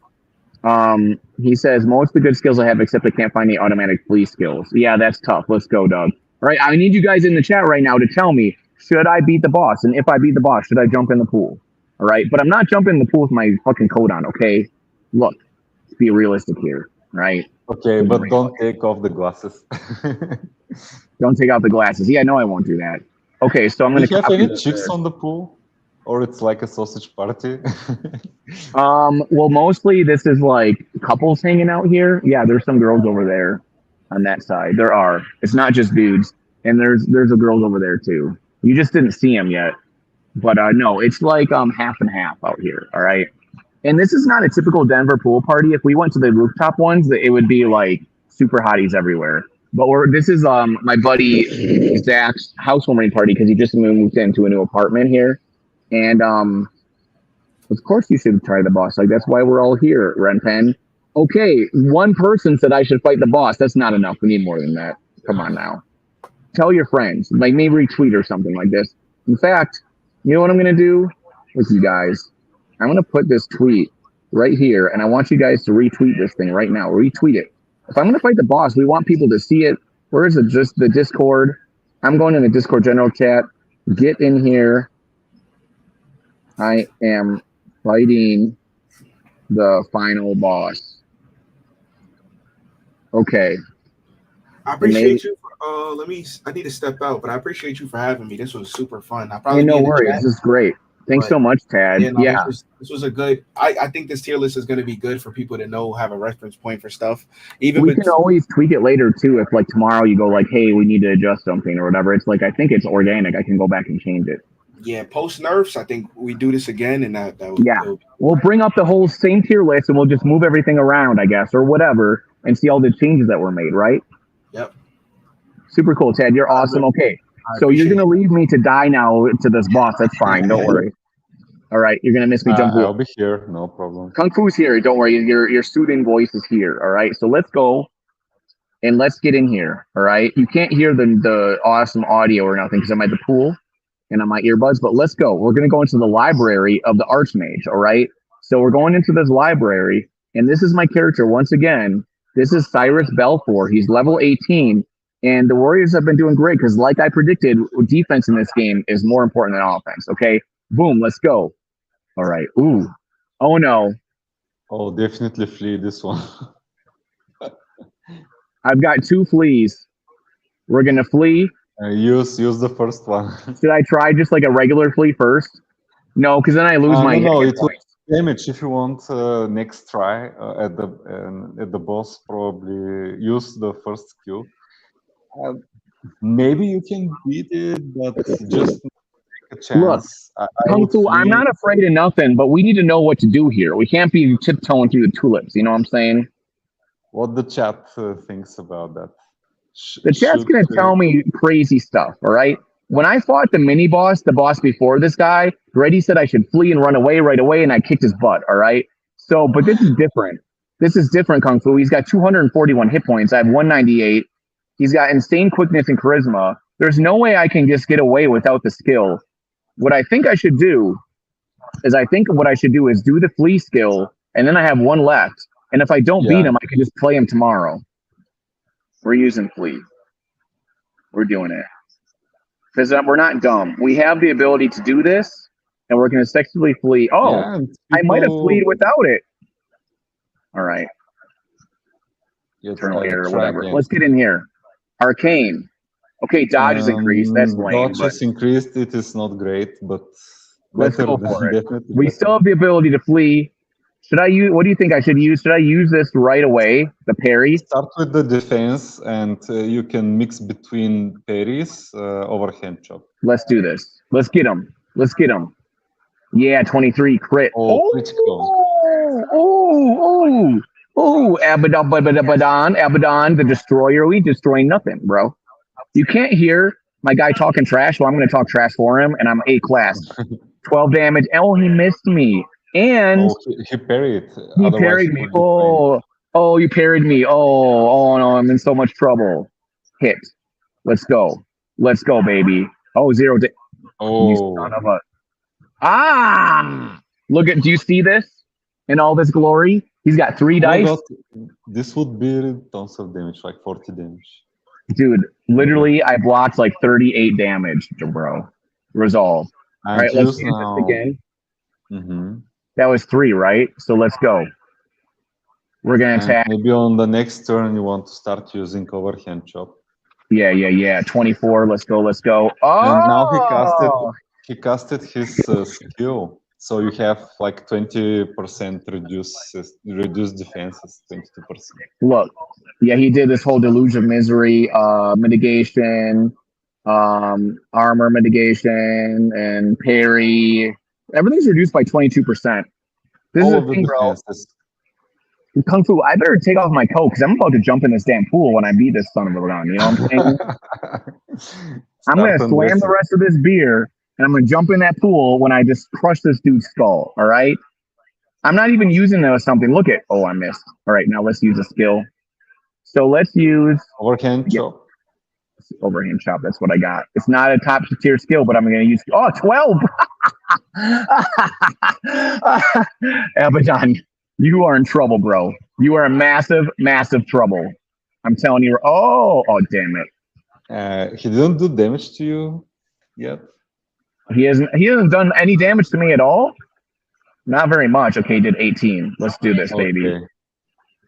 he says, most of the good skills I have, except I can't find any automatic flee skills. Yeah, that's tough. Let's go, Doug. All right, I need you guys in the chat right now to tell me, should I beat the boss? And if I beat the boss, should I jump in the pool? All right, but I'm not jumping in the pool with my fucking coat on, okay? Look, let's be realistic here, right? Okay, but don't take off the glasses. Don't take out the glasses. Yeah, no, I won't do that. Okay, so I'm going to... Do you have any chicks on the pool? Or it's like a sausage party? Well, mostly this is like couples hanging out here. Yeah, there's some girls over there on that side. There are. It's not just dudes. And there's a girls over there too. You just didn't see them yet. But no, it's like half and half out here. All right. And this is not a typical Denver pool party. If we went to the rooftop ones, it would be like super hotties everywhere. But this is my buddy Zach's housewarming party because he just moved into a new apartment here. And of course you should try the boss. Like that's why we're all here, Renpen. Okay, one person said I should fight the boss. That's not enough. We need more than that. Come on now. Tell your friends. Like maybe retweet or something like this. In fact, you know what I'm gonna do with you guys? I'm gonna put this tweet right here, and I want you guys to retweet this thing right now. Retweet it. If I'm gonna fight the boss, we want people to see it. Where is it? Just the Discord. I'm going in the Discord general chat. Get in here. I am fighting the final boss. Okay. I appreciate you. I need to step out, but I appreciate you for having me. This was super fun. No worries. This is great. Thanks so much, Tad. Yeah. This was a good. I think this tier list is going to be good for people to know, have a reference point for stuff. Even we can always tweak it later too. If like tomorrow you go like, hey, we need to adjust something or whatever. It's like I think it's organic. I can go back and change it. Yeah, post nerfs. I think we do this again, and that we'll bring up the whole same tier list, and we'll just move everything around, I guess, or whatever, and see all the changes that were made. Right? Yep. Super cool, Ted. You're awesome. Okay. So you're going to leave me to die now to this boss. That's fine. Don't worry. All right. You're going to miss me. Jump I'll be here. No problem. Kung Fu's here. Don't worry. Your soothing voice is here. All right. So let's go and let's get in here. All right. You can't hear the awesome audio or nothing because I'm at the pool and on my earbuds, but let's go. We're going to go into the library of the Archmage. All right. So we're going into this library and this is my character. Once again, this is Cyrus Belfour. He's level 18. And the Warriors have been doing great because, like I predicted, defense in this game is more important than offense. Okay, boom, let's go. All right. Ooh. Oh no. Oh, definitely flee this one. I've got 2 fleas. We're gonna flee. Use the first one. Should I try just like a regular flea first? No, because then I lose my. No, it will damage. If you want next try at the boss, probably use the first skill. Maybe you can beat it, but just take a chance. Look, Kung Fu, I'm not afraid of nothing, but we need to know what to do here. We can't be tiptoeing through the tulips. You know what I'm saying? What the chat thinks about that? The chat's gonna tell me crazy stuff. All right. When I fought the mini boss, the boss before this guy, Grady said I should flee and run away right away, and I kicked his butt. All right. So, but this is different. This is different, Kung Fu. He's got 241 hit points. I have 198. He's got insane quickness and charisma. There's no way I can just get away without the skill. What I think I should do is do the flee skill, and then I have 1 left. And if I don't beat him, I can just play him tomorrow. We're using flee. We're doing it. Because we're not dumb. We have the ability to do this, and we're going to successfully flee. Oh, yeah, I might have fleed without it. All right. Turn here or whatever. Let's get in here. Arcane. Okay, dodge is increased. That's lame. Dodge is increased. It is not great, but let's go for it. We still have the ability to flee. Should I use? What do you think I should use? Should I use this right away? The parry. Start with the defense, and you can mix between parries, overhand chop. Let's do this. Let's get him. Let's get him. Yeah, 23 crit. Oh, critical. Oh, Abaddon, the Destroyer. We destroying nothing, bro. You can't hear my guy talking trash, so I'm going to talk trash for him, and I'm A class. 12 damage. Oh, he missed me. And he parried. He parried me. Oh, you parried me. Oh, no, I'm in so much trouble. Hit. Let's go. Let's go, baby. Oh, 0. You son of a. Look at. Do you see this? In all this glory, he's got 3 dice. This would be tons of damage, like 40 damage. Dude, literally, I blocked like 38 damage, bro. Resolve. All right, let's do this again. Mm-hmm. That was 3, right? So let's go. We're gonna attack. Maybe on the next turn you want to start using overhand chop. Yeah. 24. Let's go. Oh! And now he casted his skill. So you have like 20% reduced defenses, 22%. Look, yeah, he did this whole deluge of misery, mitigation, armor mitigation, and parry. Everything's reduced by 22%. This is the thing, bro. Kung Fu, I better take off my coat because I'm about to jump in this damn pool when I beat this son of a gun. You know what I'm saying? I'm going to slam the rest of this beer, and I'm going to jump in that pool when I just crush this dude's skull, all right? I'm not even using that as something. Look at, oh, I missed. All right, now let's use a skill. So let's use... Overhand chop. Overhand chop, that's what I got. It's not a top tier skill, but I'm going to use... Oh, 12! Abaddon, you are in trouble, bro. You are in massive, massive trouble. I'm telling you. Oh, damn it. He didn't do damage to you yet? He hasn't done any damage to me at all? Not very much. Okay, he did 18. Let's do this, baby.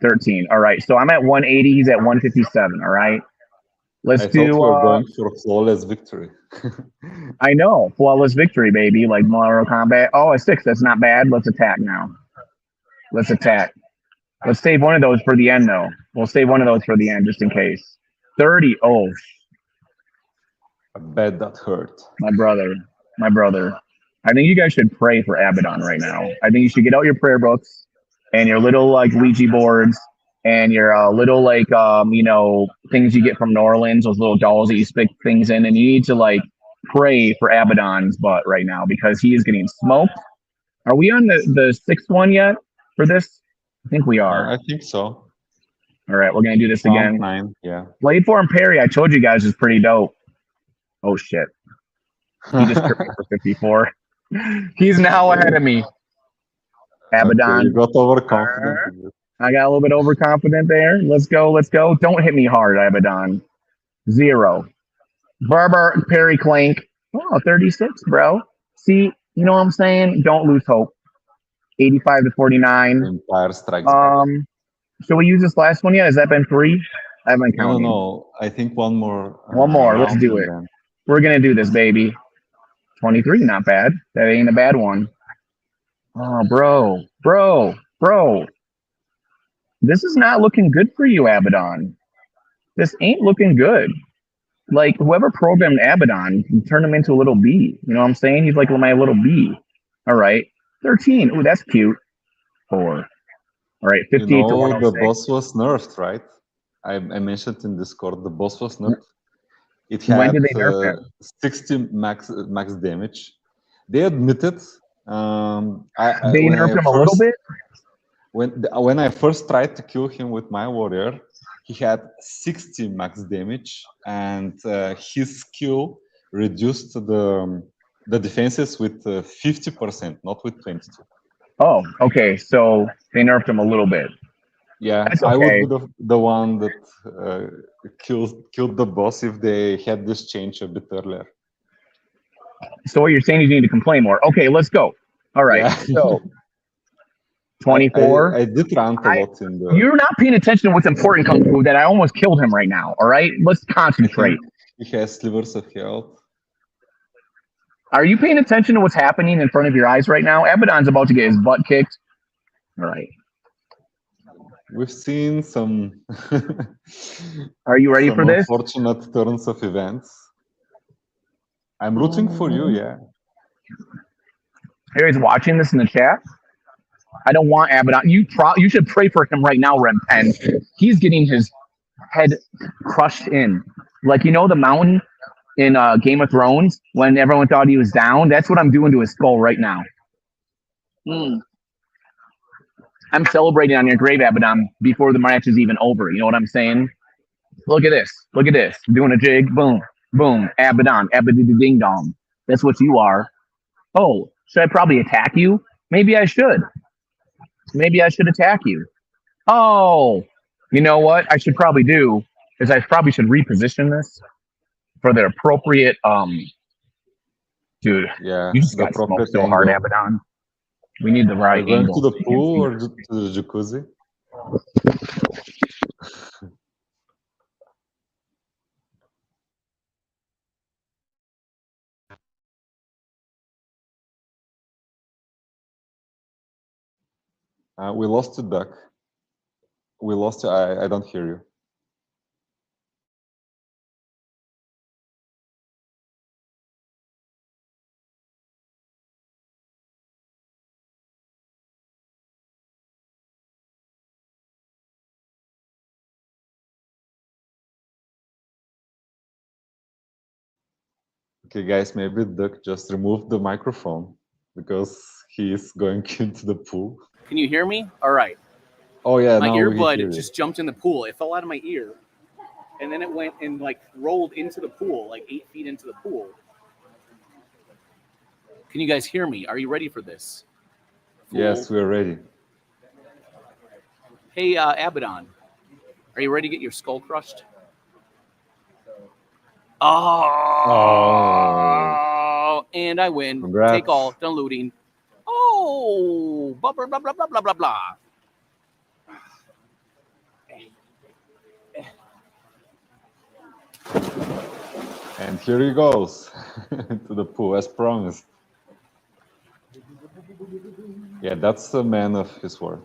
13. All right, so I'm at 180. He's at 157. All right. Let's do. We're going for a flawless victory. I know, flawless victory, baby. Like Mortal Kombat. Oh, a 6. That's not bad. Let's attack now. Let's attack. Let's save one of those for the end, though. We'll save one of those for the end, just in case. 30. Oh. I bet that hurt. My brother. I think you guys should pray for Abaddon right now. I think you should get out your prayer books and your little like Ouija boards, and your little like things you get from New Orleans, those little dolls that you stick things in, and you need to like pray for Abaddon's butt right now because he is getting smoked. Are we on the sixth one yet for this? I think we are. I think so. All right, we're gonna do this Round again. 9, yeah. Blade Form Parry, I told you guys, is pretty dope. Oh shit. He just tripped me for 54. He's now ahead of me. Abaddon. Okay, you got overconfident. I got a little bit overconfident there. Let's go, let's go. Don't hit me hard, Abaddon. 0. Barber Parry Clank. Oh, 36, bro. See, you know what I'm saying? Don't lose hope. 85 to 49. Empire Strikes Back. Should we use this last one yet? Has that been 3? I haven't counted. No. I think one more. One more. Let's do it. Then. We're gonna do this, baby. 23, not bad. That ain't a bad one. Oh, bro. This is not looking good for you, Abaddon. This ain't looking good. Like, whoever programmed Abaddon turned him into a little bee. You know what I'm saying? He's like my little bee. All right. 13. Ooh, that's cute. 4. All right, 58 to 106. The boss was nerfed, right? I mentioned in Discord, the boss was nerfed. It had when did they nerf it? 60 max damage. They admitted. They nerfed him a little bit? When I first tried to kill him with my warrior, he had 60 max damage, and his skill reduced the defenses with 50%, not with 22. Oh, okay. So they nerfed him a little bit. Yeah, okay. I would be the one that killed the boss if they had this change a bit earlier. So what you're saying is you need to complain more. Okay, let's go. All right. Yeah. So 24. I did rant a lot in the... You're not paying attention to what's important, Kung Fu, that I almost killed him right now. All right? Let's concentrate. He has slivers of health. Are you paying attention to what's happening in front of your eyes right now? Abaddon's about to get his butt kicked. All right. We've seen some... Are you ready for this? Unfortunate turns of events. I'm rooting for you, yeah. Harry's watching this in the chat. I don't want Abaddon. You should pray for him right now, Rempen. He's getting his head crushed in. Like, you know the mountain in Game of Thrones when everyone thought he was down? That's what I'm doing to his skull right now. I'm celebrating on your grave, Abaddon, before the match is even over. You know what I'm saying? Look at this. Look at this. Doing a jig. Boom. Boom. Abaddon. Ding dong. That's what you are. Oh, should I probably attack you? Maybe I should. Maybe I should attack you. Oh, you know what I should probably do is I probably should reposition this for the appropriate dude. Yeah, you just got smoked so hard, Abaddon. We need the right angle. To the pool or to the jacuzzi? We lost the duck. We lost you. I don't hear you. Okay, guys, maybe Duck just removed the microphone because he is going into the pool. Can you hear me? All right. Oh yeah, my earbud just jumped in the pool. It fell out of my ear, and then it went and like rolled into the pool, like 8 feet into the pool. Can you guys hear me? Are you ready for this? Fool? Yes, we're ready. Hey, Abaddon, are you ready to get your skull crushed? Oh. And I win. Congrats. Take all. Done looting. Oh, blah, blah, blah, blah, blah, blah, blah. And here he goes to the pool as promised. Yeah, that's a man of his word.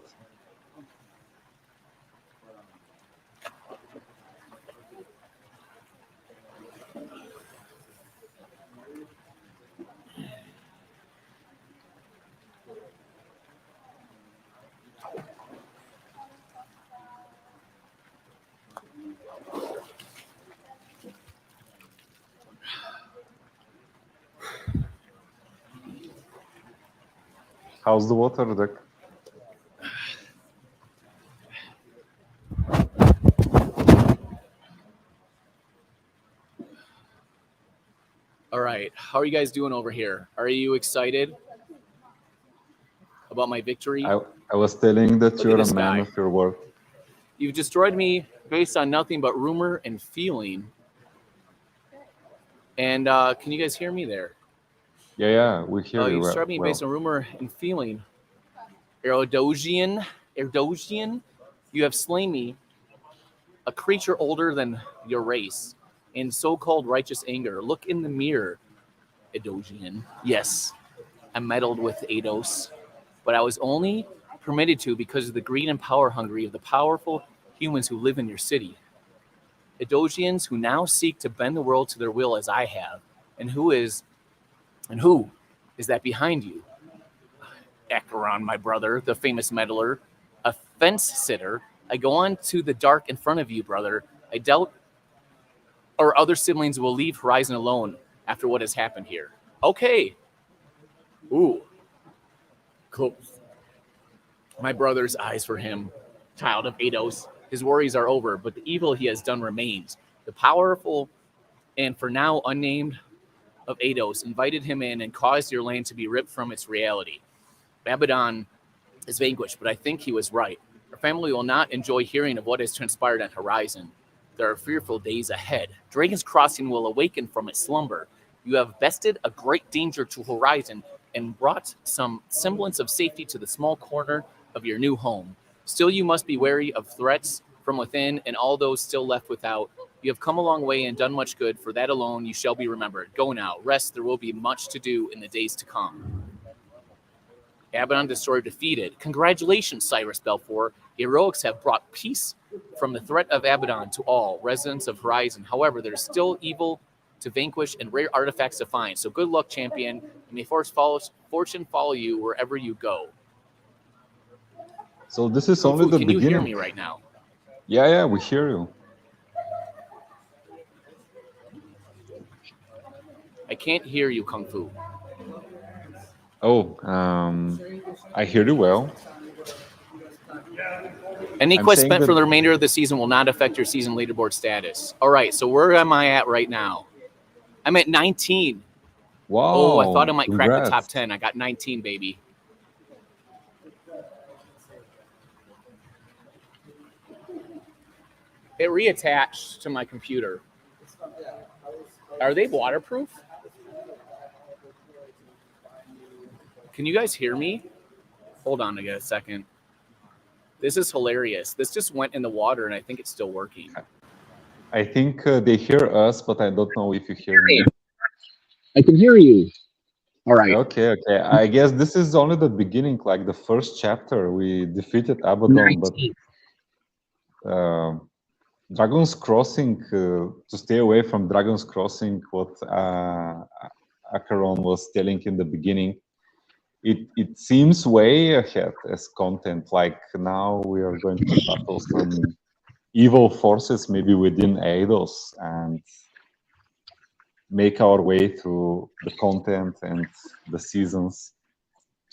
How's the water deck? All right. How are you guys doing over here? Are you excited about my victory? I was telling that Look you're at this a man guy. of your word. You've destroyed me based on nothing but rumor and feeling. And can you guys hear me there? Yeah, we hear you You well. destroyed me based on rumor and feeling. Erdogian, you have slain me, a creature older than your race, in so-called righteous anger. Look in the mirror, Erdogian. Yes, I meddled with Eidos, but I was only permitted to because of the greed and power hungry of the powerful humans who live in your city. Edogians who now seek to bend the world to their will as I have. And who is that behind you? Acheron, my brother, the famous meddler, a fence sitter. I go on to the dark in front of you, brother. I doubt our other siblings will leave Horizon alone after what has happened here. Okay. Ooh. Close. My brother's eyes for him, child of Eidos. His worries are over, but the evil he has done remains. The powerful and for now unnamed of Eidos invited him in and caused your land to be ripped from its reality. Abaddon is vanquished, but I think he was right. Our family will not enjoy hearing of what has transpired on Horizon. There are fearful days ahead. Dragon's Crossing will awaken from its slumber. You have bested a great danger to Horizon and brought some semblance of safety to the small corner of your new home. Still, you must be wary of threats from within and all those still left without. You have come a long way and done much good. For that alone, you shall be remembered. Go now. Rest. There will be much to do in the days to come. Abaddon destroyer defeated. Congratulations, Cyrus Belfour. Heroics have brought peace from the threat of Abaddon to all residents of Horizon. However, there's still evil to vanquish and rare artifacts to find. So good luck, champion. And may fortune follow you wherever you go. So this is only the beginning. Can you hear me right now? Yeah, we hear you. I can't hear you, Kung Fu. Oh, I hear you well. Any quest spent for the remainder of the season will not affect your season leaderboard status. All right, so where am I at right now? I'm at 19. Wow. Oh, I thought I might congrats. crack the top 10. I got 19, baby. It reattached to my computer. Are they waterproof? Can you guys hear me? Hold on a second. This is hilarious. This just went in the water, and I think it's still working. I think they hear us, but I don't know if you hear me. I can hear you. All right. Okay. I guess this is only the beginning, like the first chapter. We defeated Abaddon, 19. but Dragon's Crossing, to stay away from Dragon's Crossing, what Acheron was telling in the beginning, it seems way ahead as content. Like now we are going to battle some evil forces maybe within Eidos and make our way through the content and the seasons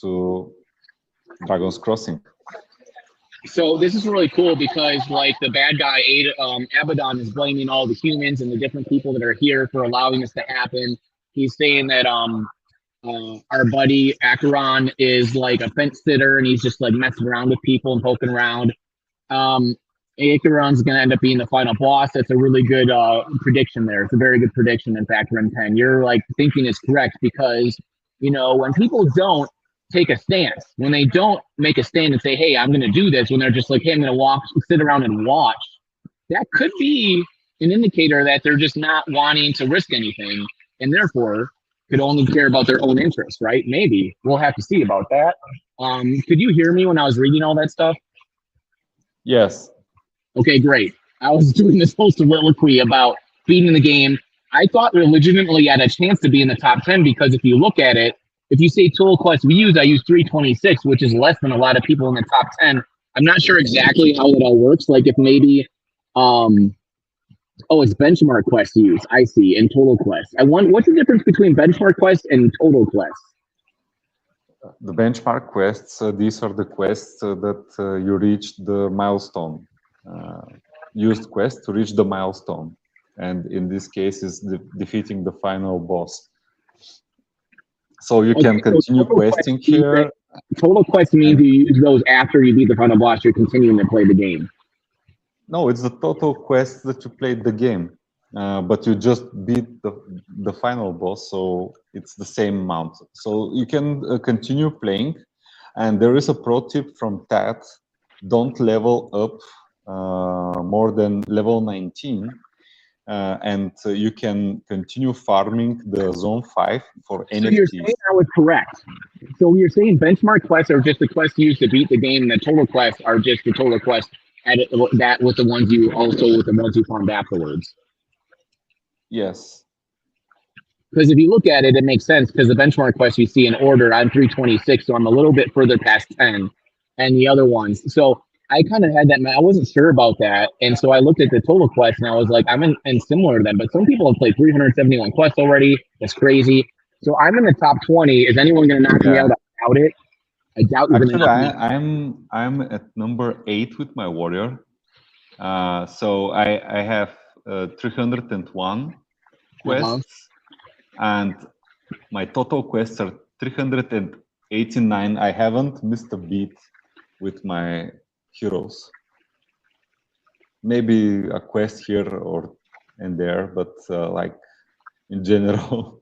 to Dragon's Crossing. So this is really cool because like the bad guy Abaddon is blaming all the humans and the different people that are here for allowing this to happen. He's saying that our buddy Acheron is like a fence sitter and he's just like messing around with people and poking around. Acheron's gonna end up being the final boss. That's a really good prediction there. It's a very good prediction in Factor in 10. Your like thinking is correct because you know when people don't take a stance, when they don't make a stand and say, hey, I'm gonna do this, when they're just like, hey, I'm gonna sit around and watch, that could be an indicator that they're just not wanting to risk anything and therefore could only care about their own interests, right? Maybe. We'll have to see about that. Could you hear me when I was reading all that stuff? Yes. Okay, great. I was doing this whole soliloquy about beating the game. I thought we legitimately had a chance to be in the top 10 because if you look at it, if you say total quest views, I use 326, which is less than a lot of people in the top 10. I'm not sure exactly how it all works. Like if maybe, it's benchmark quest views. I see, and total quest. What's the difference between benchmark quest and total quest? the benchmark quests, these are the quests that you reach the milestone. Used quest to reach the milestone. And in this case, is defeating the final boss. So you can continue questing here. Total quest means you use those after you beat the final boss. You're continuing to play the game. No, it's the total quest that you played the game. But you just beat the final boss, so it's the same amount. So you can continue playing, and there is a pro tip from Tat: don't level up more than level 19, and you can continue farming the Zone 5 for NFTs. So you're saying I was correct. So you're saying benchmark quests are just the quests used to beat the game, and the total quests are just the total quests that with the ones you farmed afterwards. Yes. Because if you look at it, it makes sense, because the benchmark quest you see in order, I'm 326, so I'm a little bit further past 10 and the other ones. So I kind of had that, I wasn't sure about that. And so I looked at the total quest and I was like, I'm in similar to them, but some people have played 371 quests already. That's crazy. So I'm in the top 20. Is anyone going to knock me out? I doubt it. I doubt you're going to knock me out. I'm at number 8 with my warrior. So I have 301 quests, and my total quests are 389. I haven't missed a beat with my heroes. Maybe a quest here or and there, but like in general,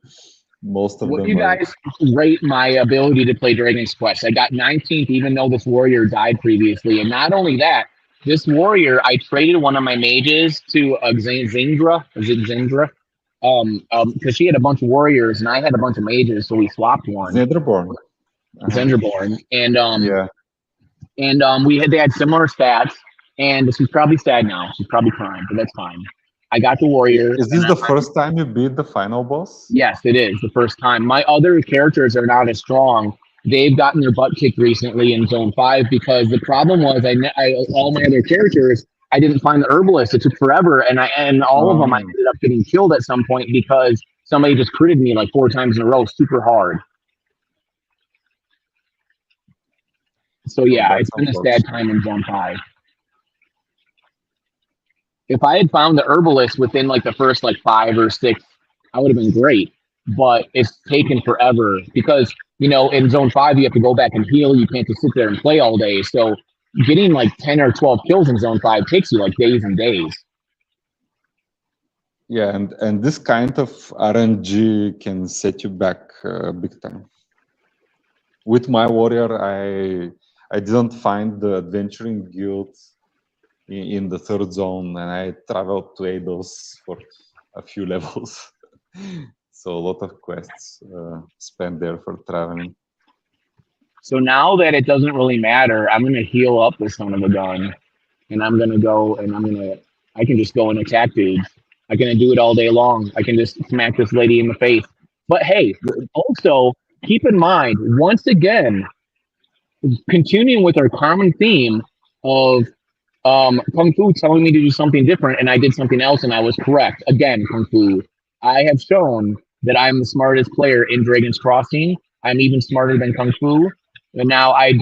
most of them. You guys rate my ability to play Dragon's Quest? I got 19th, even though this warrior died previously, and not only that. This warrior, I traded one of my mages to Zindra. Is it Zindra? Because she had a bunch of warriors and I had a bunch of mages, so we swapped one. Zendraborn. Zendraborn, and yeah, and they had similar stats. And she's probably sad now. She's probably crying, but that's fine. I got the warrior. Is this the first time you beat the final boss? Yes, it is the first time. My other characters are not as strong. They've gotten their butt kicked recently in Zone 5 because the problem was all my other characters, I didn't find the herbalist. It took forever, and all of them I ended up getting killed at some point because somebody just critted me like 4 times in a row, super hard. So yeah, it's been a sad time in Zone 5. If I had found the herbalist within like the first like 5 or 6, I would have been great. But it's taken forever because, you know, in Zone 5, you have to go back and heal. You can't just sit there and play all day. So getting like 10 or 12 kills in Zone 5 takes you like days and days. Yeah, and this kind of RNG can set you back big time. With my warrior, I didn't find the adventuring guild in the 3rd zone, and I traveled to Eidos for a few levels. So a lot of quests spent there for traveling. So now that it doesn't really matter, I'm going to heal up the son of a gun. And I'm going to go and I can just go and attack dudes. I can do it all day long. I can just smack this lady in the face. But hey, also keep in mind, once again, continuing with our common theme of Kung Fu telling me to do something different, and I did something else and I was correct. Again, Kung Fu, I have shown that I'm the smartest player in Dragon's Crossing. I'm even smarter than Kung Fu. And now I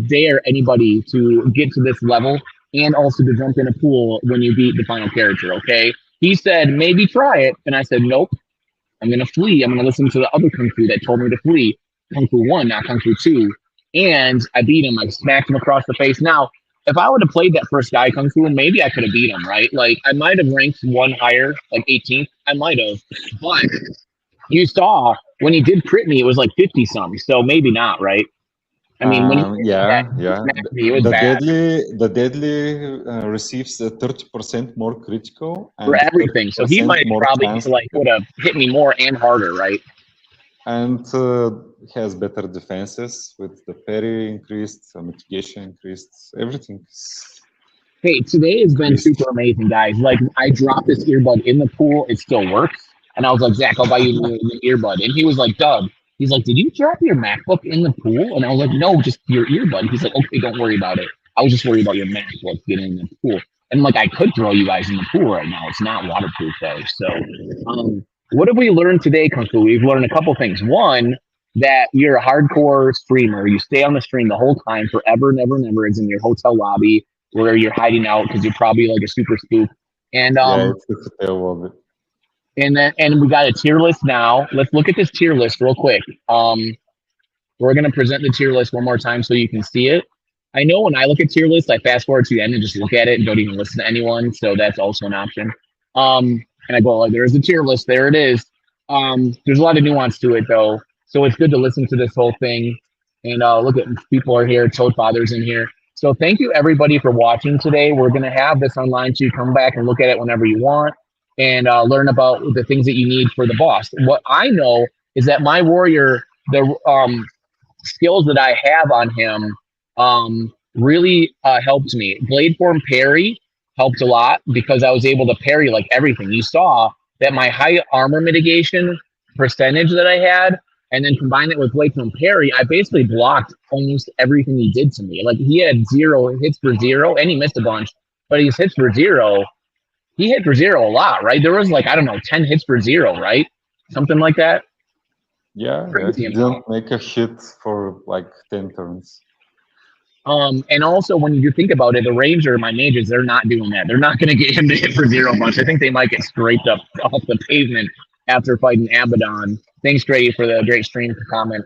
dare anybody to get to this level and also to jump in a pool when you beat the final character, okay? He said, maybe try it. And I said, nope. I'm going to flee. I'm going to listen to the other Kung Fu that told me to flee. Kung Fu 1, not Kung Fu 2. And I beat him. I smacked him across the face. Now, if I would have played that first guy, Kung Fu, maybe I could have beat him, right? Like, I might have ranked 1 higher, like 18th. I might have. But you saw when he did crit me, it was like 50-something. So maybe not, right? I mean, when he was bad. The deadly receives 30% more critical for everything. So he might probably would have hit me more and harder, right? And has better defenses with the parry increased, mitigation increased, everything. Hey, today has been super amazing, guys. Like, I dropped this earbud in the pool, it still works. And I was like, Zach, I'll buy you an earbud. And he was like, Doug, he's like, did you drop your MacBook in the pool? And I was like, no, just your earbud. He's like, okay, don't worry about it. I was just worried about your MacBook getting in the pool. And like, I could throw you guys in the pool right now. It's not waterproof though. So what have we learned today, Kung Fu? We've learned a couple things. One, that you're a hardcore streamer. You stay on the stream the whole time, forever, never, never. It's in your hotel lobby where you're hiding out because you're probably like a super spook. And Yeah, it's a tale of it. and we got a tier list now. Let's look at this tier list real quick. We're gonna present the tier list one more time so you can see it. I know when I look at tier lists, I fast forward to the end and just look at it and don't even listen to anyone. So that's also an option. And I go like, there's the tier list. There it is. There's a lot of nuance to it though. So it's good to listen to this whole thing. And look at people are here. Toad Father's in here. So thank you everybody for watching today. We're gonna have this online so you come back and look at it whenever you want and learn about the things that you need for the boss. What I know is that my warrior, the skills that I have on him really helped me. Blade form parry helped a lot because I was able to parry like everything. You saw that my high armor mitigation percentage that I had, and then combine it with blade form parry, I basically blocked almost everything he did to me. Like he had 0 hits for 0, and he missed a bunch, but his hits for 0, he hit for 0 a lot, right? There was like, I don't know, 10 hits for 0, right? Something like that. Yeah, he didn't make a hit for like 10 turns. And also when you think about it, the Ranger, my mages, they're not doing that. They're not going to get him to hit for 0 much. I think they might get scraped up off the pavement after fighting Abaddon. Thanks, Grady, for the great stream comment.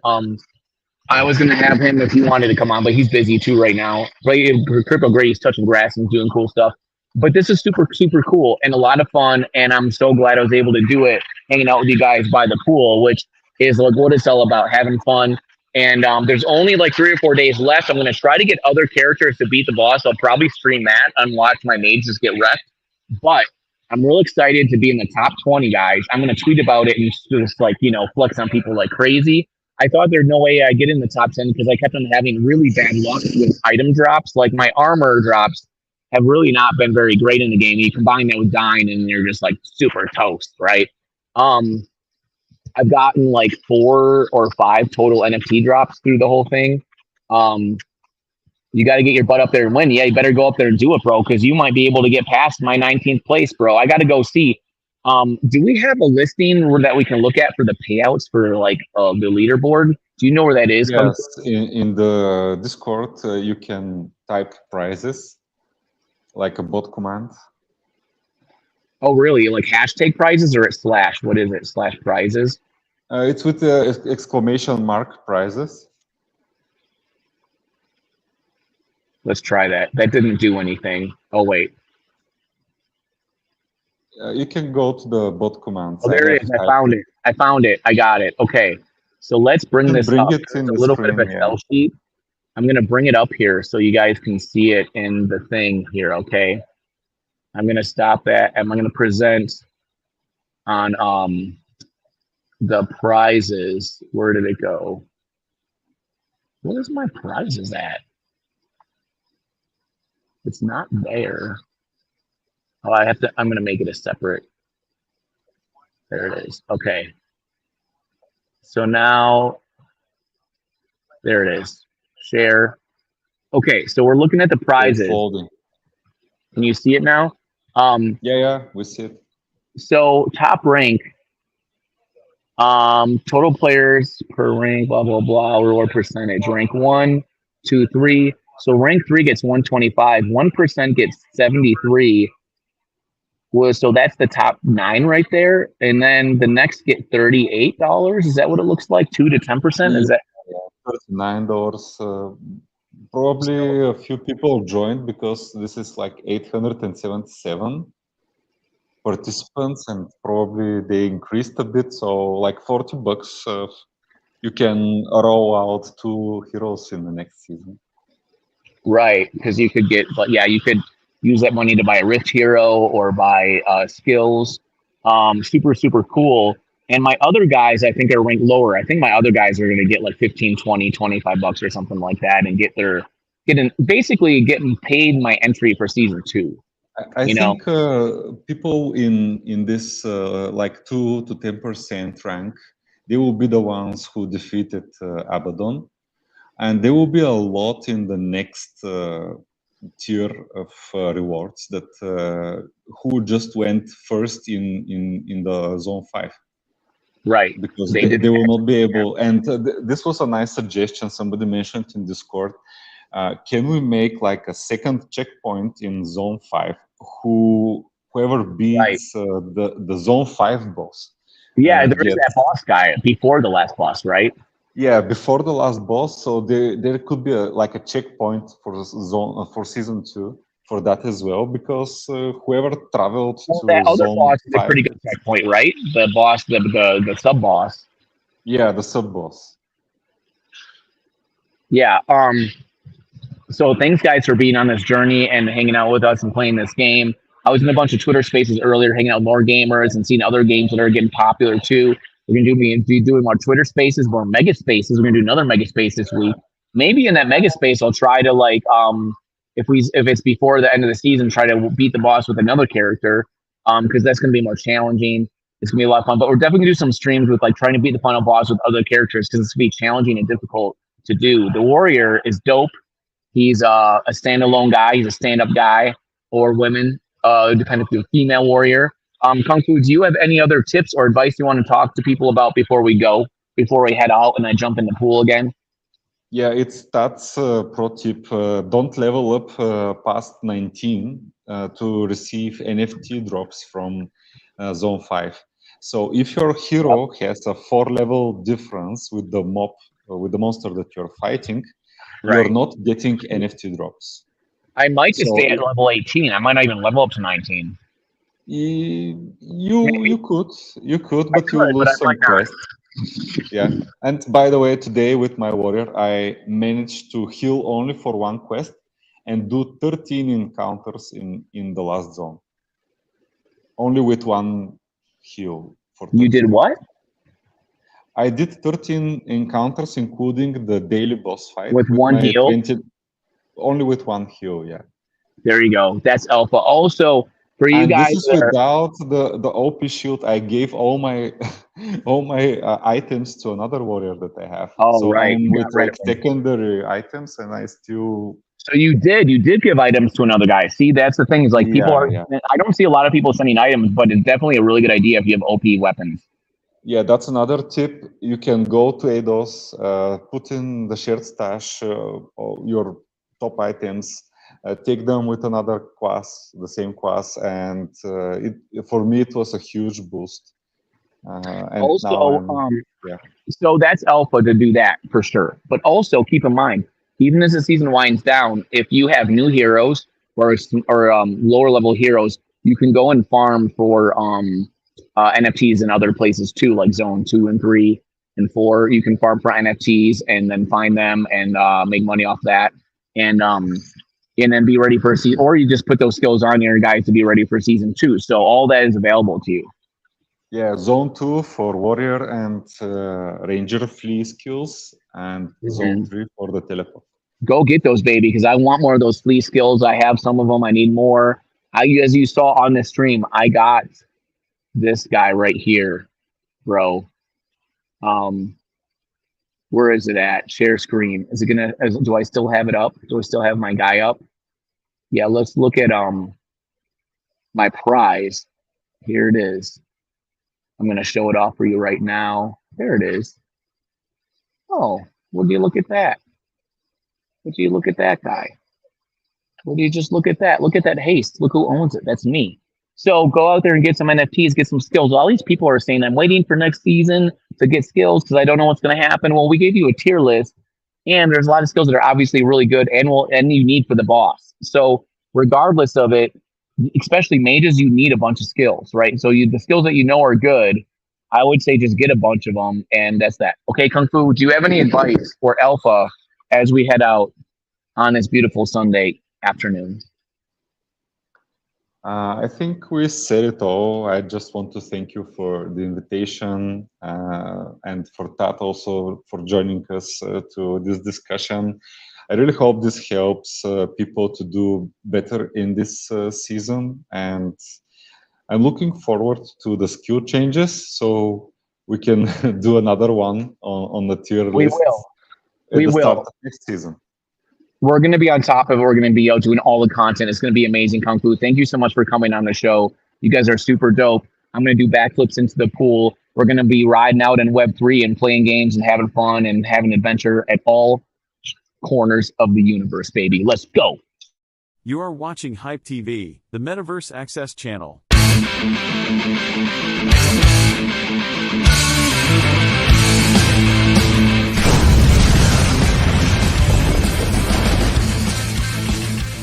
I was going to have him if he wanted to come on, but he's busy too right now. Crypto Grady's touching grass and doing cool stuff. But this is super, super cool and a lot of fun. And I'm so glad I was able to do it, hanging out with you guys by the pool, which is like what it's all about, having fun. And there's only like 3 or 4 days left. I'm going to try to get other characters to beat the boss. I'll probably stream that and watch my mages get wrecked. But I'm real excited to be in the top 20, guys. I'm going to tweet about it and just like, you know, flex on people like crazy. I thought there's no way I'd get in the top 10 because I kept on having really bad luck with item drops. Like my armor drops have really not been very great in the game. You combine that with dying and you're just like super toast, right? I've gotten like 4 or 5 total NFT drops through the whole thing. You got to get your butt up there and win. Yeah, you better go up there and do it, bro, because you might be able to get past my 19th place, bro. I got to go see. Do we have a listing that we can look at for the payouts for like the leaderboard? Do you know where that is? Yes, in the Discord, you can type prizes, like a bot command. Oh, really? Like hashtag prizes or slash? What is it? Slash prizes? It's with the exclamation mark prizes. Let's try that. That didn't do anything. Oh, wait. You can go to the bot command. Oh, there it is. I found it. I found it. I got it. Okay. So let's bring this up. It's a little bit of a tell sheet. I'm going to bring it up here so you guys can see it in the thing here, okay? I'm going to stop that. I'm going to present on the prizes. Where did it go? Where's my prizes at? It's not there. Oh, I'm going to make it a separate. There it is. Okay. So now, there it is. Share. Okay, so we're looking at the prizes. Can you see it now? Yeah, we see it. So top rank, total players per rank, blah, blah, blah, reward percentage. Rank 1, 2, 3. So rank 3 gets 125. 1% gets 73. So that's the top 9 right there. And then the next get $38. Is that what it looks like? 2 to 10%? Is that $39? Probably a few people joined because this is like 877 participants, and probably they increased a bit. So like $40, you can roll out 2 heroes in the next season. Right, because you could get, but yeah, you could use that money to buy a Rift hero or buy skills. Super, super cool. And my other guys, I think, are ranked lower. I think my other guys are going to get like 15, 20, $25 or something like that and basically getting paid my entry for season 2. I think people in this like 2 to 10% rank, they will be the ones who defeated Abaddon. And there will be a lot in the next tier of rewards that who just went first in the zone 5. Right. Because they will not be able. And this was a nice suggestion somebody mentioned in Discord. Can we make like a second checkpoint in Zone 5? Whoever beats the Zone 5 boss. Yeah, there is that boss guy before the last boss, right? Yeah, before the last boss. So there could be like a checkpoint for season 2 for that as well, because whoever traveled to that other Zone boss is 5, a pretty good checkpoint, right? The boss, the sub boss. Yeah, the sub boss. Yeah. So thanks, guys, for being on this journey and hanging out with us and playing this game. I was in a bunch of Twitter spaces earlier, hanging out with more gamers and seeing other games that are getting popular too. We're gonna be doing more Twitter spaces, more mega spaces. We're gonna do another mega space this week. Maybe in that mega space, I'll try to like if it's before the end of the season, try to beat the boss with another character, because that's gonna be more challenging. It's gonna be a lot of fun. But we're definitely gonna do some streams with like trying to beat the final boss with other characters, because it's gonna be challenging and difficult to do. The warrior is dope. He's a standalone guy. He's a stand-up guy, or women, depending if you're a female warrior. Kung Fu, do you have any other tips or advice you want to talk to people about before we head out and I jump in the pool again? Yeah, that's a pro tip. Don't level up past 19 to receive NFT drops from Zone 5. So if your hero has a 4-level difference with the mob, with the monster that you're fighting, you're not getting NFT drops. I might just stay at level 18. I might not even level up to 19. You could, but you'll lose some quests. Yeah, and by the way, today with my warrior, I managed to heal only for one quest and do 13 encounters in the last zone. Only with one heal. You did what? I did 13 encounters, including the daily boss fight. With one heal? Only with one heal, yeah. There you go. That's alpha. Also, for you guys, this is without the OP shield. I gave all my items to another warrior that I have. Oh, so right. I'm with like secondary items, and I still. So you did give items to another guy. See, that's the thing is like people are. Yeah. I don't see a lot of people sending items, but it's definitely a really good idea if you have OP weapons. Yeah, that's another tip. You can go to ADOS, put in the shared stash, your top items. Take them with another class, the same class, and for me it was a huge boost. And also, so that's alpha to do that for sure. But also keep in mind, even as the season winds down, if you have new heroes or lower level heroes, you can go and farm for NFTs in other places too, like Zone 2 and 3 and 4. You can farm for NFTs and then find them and make money off that. And then be ready for a season, or you just put those skills on your guys to be ready for season 2. So all that is available to you. Yeah, Zone 2 for warrior and ranger flea skills, and Zone 3 for the teleport. Go get those, baby, because I want more of those flea skills. I have some of them. I need more. As you saw on the stream, I got this guy right here, bro. Where is it at? Share screen. Is it gonna? Do I still have it up? Do I still have my guy up? Yeah. Let's look at my prize. Here it is. I'm gonna show it off for you right now. There it is. Oh, would you look at that? Would you look at that guy? Would you just look at that? Look at that haste. Look who owns it. That's me. So go out there and get some NFTs, get some skills. All these people are saying, I'm waiting for next season to get skills because I don't know what's going to happen. Well, we gave you a tier list, and there's a lot of skills that are obviously really good and you need for the boss. So regardless of it, especially mages, you need a bunch of skills, right? So the skills that you know are good, I would say just get a bunch of them, and that's that. Okay, Kung Fu, do you have any advice for Alpha as we head out on this beautiful Sunday afternoon? I think we said it all. I just want to thank you for the invitation and for that also for joining us to this discussion. I really hope this helps people to do better in this season, and I'm looking forward to the skill changes so we can do another one on the tier list. We will. We will. Start of next season. We're going to be on top of it. We're going to be out doing all the content. It's going to be amazing, Kung Fu. Thank you so much for coming on the show. You guys are super dope. I'm going to do backflips into the pool. We're going to be riding out in Web3 and playing games and having fun and having adventure at all corners of the universe, baby. Let's go. You are watching Hype TV, the Metaverse Access channel.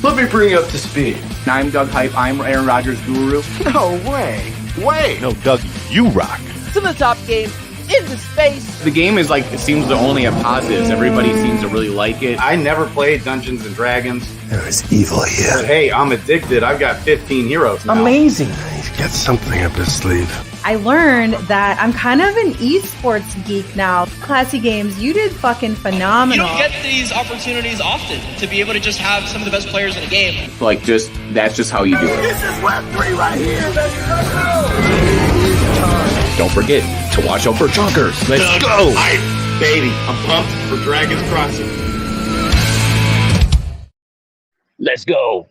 Let me bring you up to speed. I'm Doug Hype. I'm Aaron Rodgers' guru. No way. Wait. No, Doug, you rock. Some of the top games in the space. The game is like, it seems to only have positives. Everybody seems to really like it. I never played Dungeons and Dragons. There is evil here. But hey, I'm addicted. I've got 15 heroes now. Amazing. He's got something up his sleeve. I learned that I'm kind of an esports geek now. Classy Games, you did fucking You phenomenal. don't get these opportunities often to be able to just have some of the best players in a game. Like, that's just how you do it. This is Web3 right here, baby. Let's go. Don't forget to watch out for junkers. Let's go. Baby, I'm pumped for Dragon's Crossing. Let's go.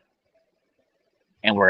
And we're out.